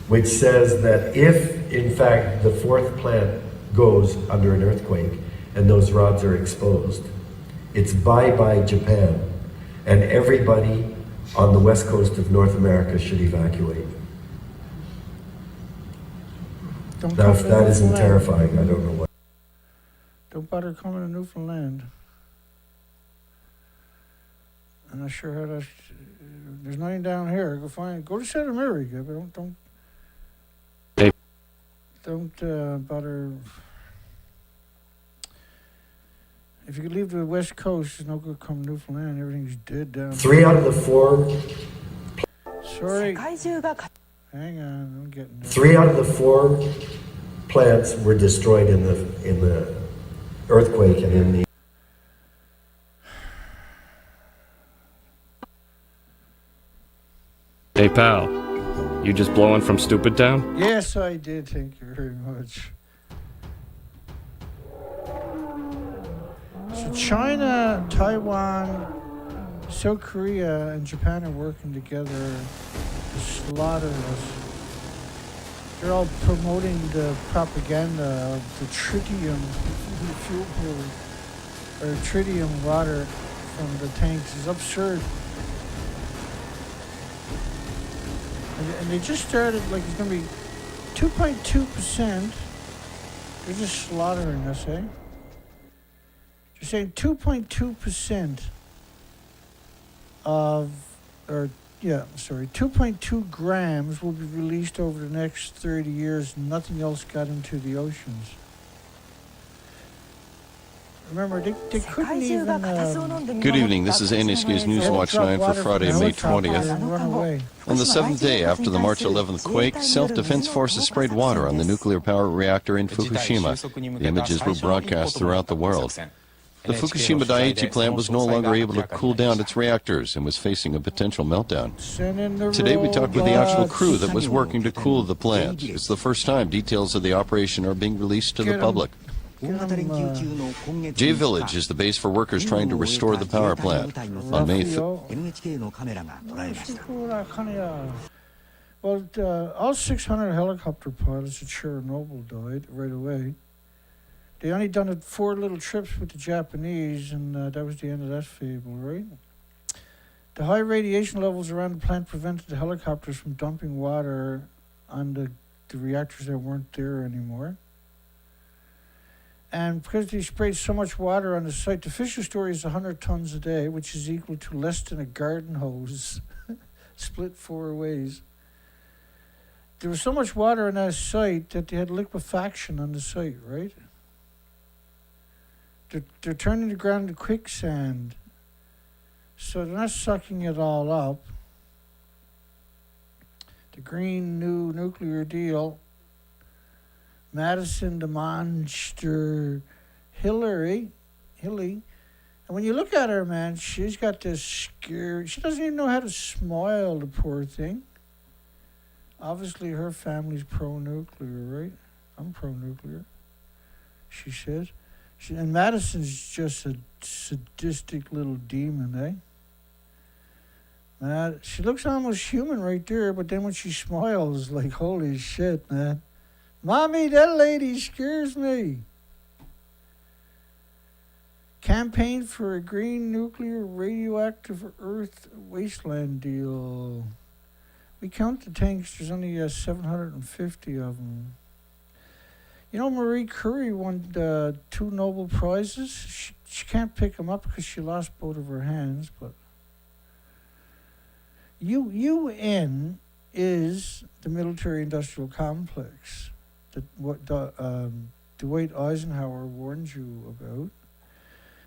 which says that if, in fact, the 4th plant goes under an earthquake and those rods are exposed, it's bye-bye Japan, and everybody on the west coast of North America should evacuate. Don't come to That isn't Newfoundland. terrifying. I don't know what. Don't bother coming to Newfoundland. I'm not sure how that's. There's nothing down here. Go to Santa America, but don't bother. If you could leave the West Coast, there's no good come Newfoundland. Everything's dead down. 3 out of the 4. Sorry. Hang on, I'm getting there. 3 out of the 4 plants were destroyed in the earthquake and in the. Hey pal, you just blowing from Stupid Town? Yes, I did. Thank you very much. So China, Taiwan, South Korea, and Japan are working together to slaughter us. They're all promoting the propaganda of the tritium fuel pool, or tritium water from the tanks. It's absurd. And they just started, like, it's going to be 2.2%. They're just slaughtering us, eh? They're saying 2.2% of, 2.2 grams will be released over the next 30 years. Nothing else got into the oceans. Remember, they couldn't even... Good evening, this is NHK's Newswatch 9 for Friday, May 20th. On the 7th day after the March 11th quake, self-defense forces sprayed water on the nuclear power reactor in Fukushima. The images were broadcast throughout the world. The Fukushima Daiichi plant was no longer able to cool down its reactors and was facing a potential meltdown. Today we talked with the actual crew that was working to cool the plant. It's the first time details of the operation are being released to the public. J Village is the base for workers trying to restore the power plant. On May 3rd. Well, all 600 helicopter pilots at Chernobyl died right away. They only done it 4 little trips with the Japanese, and that was the end of that fable, right? The high radiation levels around the plant prevented the helicopters from dumping water on the reactors that weren't there anymore. And because they sprayed so much water on the site, the official story is 100 tons a day, which is equal to less than a garden hose, split 4 ways. There was so much water on that site that they had liquefaction on the site, right? They're turning the ground into quicksand. So they're not sucking it all up. The Green New Nuclear Deal. Madison the monster, Hillary. And when you look at her, man, she's got this scary, she doesn't even know how to smile, the poor thing. Obviously her family's pro-nuclear, right? I'm pro-nuclear, she says. And Madison's just a sadistic little demon, eh? She looks almost human right there, but then when she smiles, like, holy shit, man. Mommy, that lady scares me. Campaign for a green nuclear radioactive earth wasteland deal. We count the tanks, there's only 750 of them. You know, Marie Curie won 2 Nobel Prizes. She can't pick them up because she lost both of her hands, but UN is the military-industrial complex that what Dwight Eisenhower warned you about.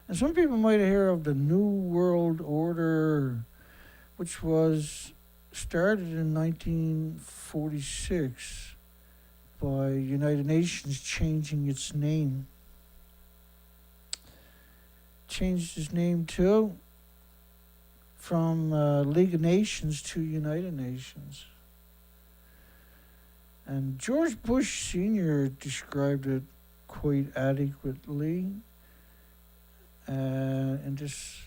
And some people might hear of the New World Order, which was started in 1946 by United Nations changing its name. Changed its name too from League of Nations to United Nations. And George Bush Sr. described it quite adequately in this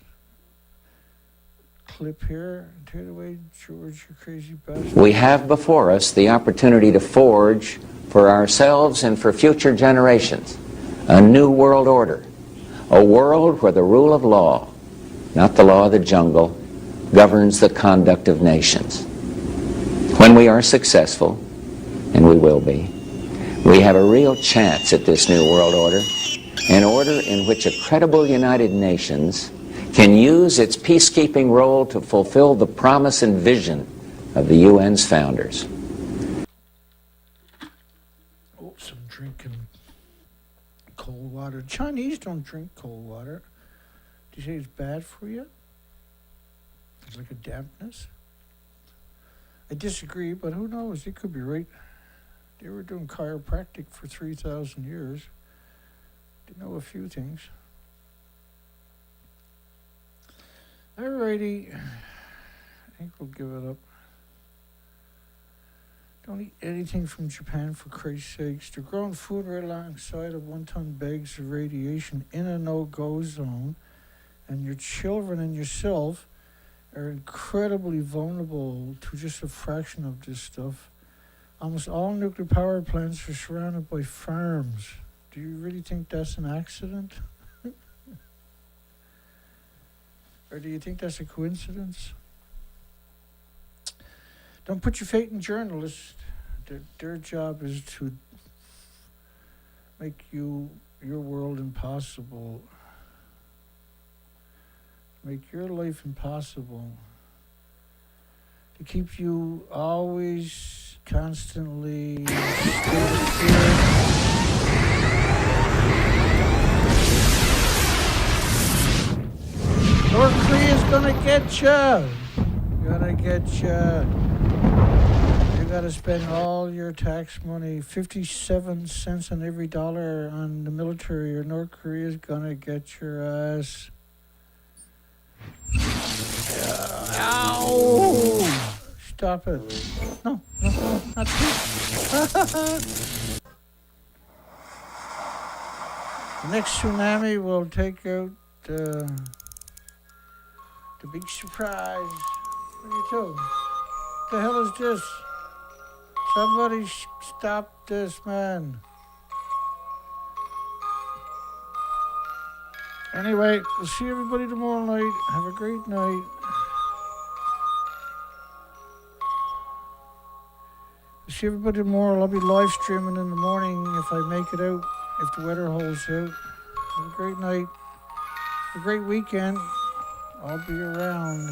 clip here. Take it away, George, you crazy bastard. We have before us the opportunity to forge for ourselves and for future generations a new world order, a world where the rule of law, not the law of the jungle, governs the conduct of nations. When we are successful, and we will be, We have a real chance at this new world order, an order in which a credible United Nations can use its peacekeeping role to fulfill the promise and vision of the UN's founders. Oh, some drinking cold water. Chinese don't drink cold water. Do you say it's bad for you? It's like a dampness. I disagree, but who knows? They could be right. They were doing chiropractic for 3,000 years. They know a few things. Alrighty. I think we'll give it up. Don't eat anything from Japan, for Christ's sakes. They're growing food right alongside of one-ton bags of radiation in a no-go zone, and your children and yourself are incredibly vulnerable to just a fraction of this stuff. Almost all nuclear power plants are surrounded by farms. Do you really think that's an accident? Or do you think that's a coincidence? Don't put your faith in journalists. Their job is to make your world impossible. Make your life impossible. To keep you always, constantly North Korea's gonna get ya. Gonna get ya. You gotta spend all your tax money, 57 cents on every dollar on the military, or North Korea's gonna get your ass. Ow! Stop it. No, not this. The next tsunami will take out the big surprise. What are you doing? What the hell is this? Somebody stop this, man. Anyway, we'll see everybody tomorrow night. Have a great night. We'll see everybody tomorrow. I'll be live streaming in the morning if I make it out, if the weather holds out. Have a great night. A great weekend. I'll be around.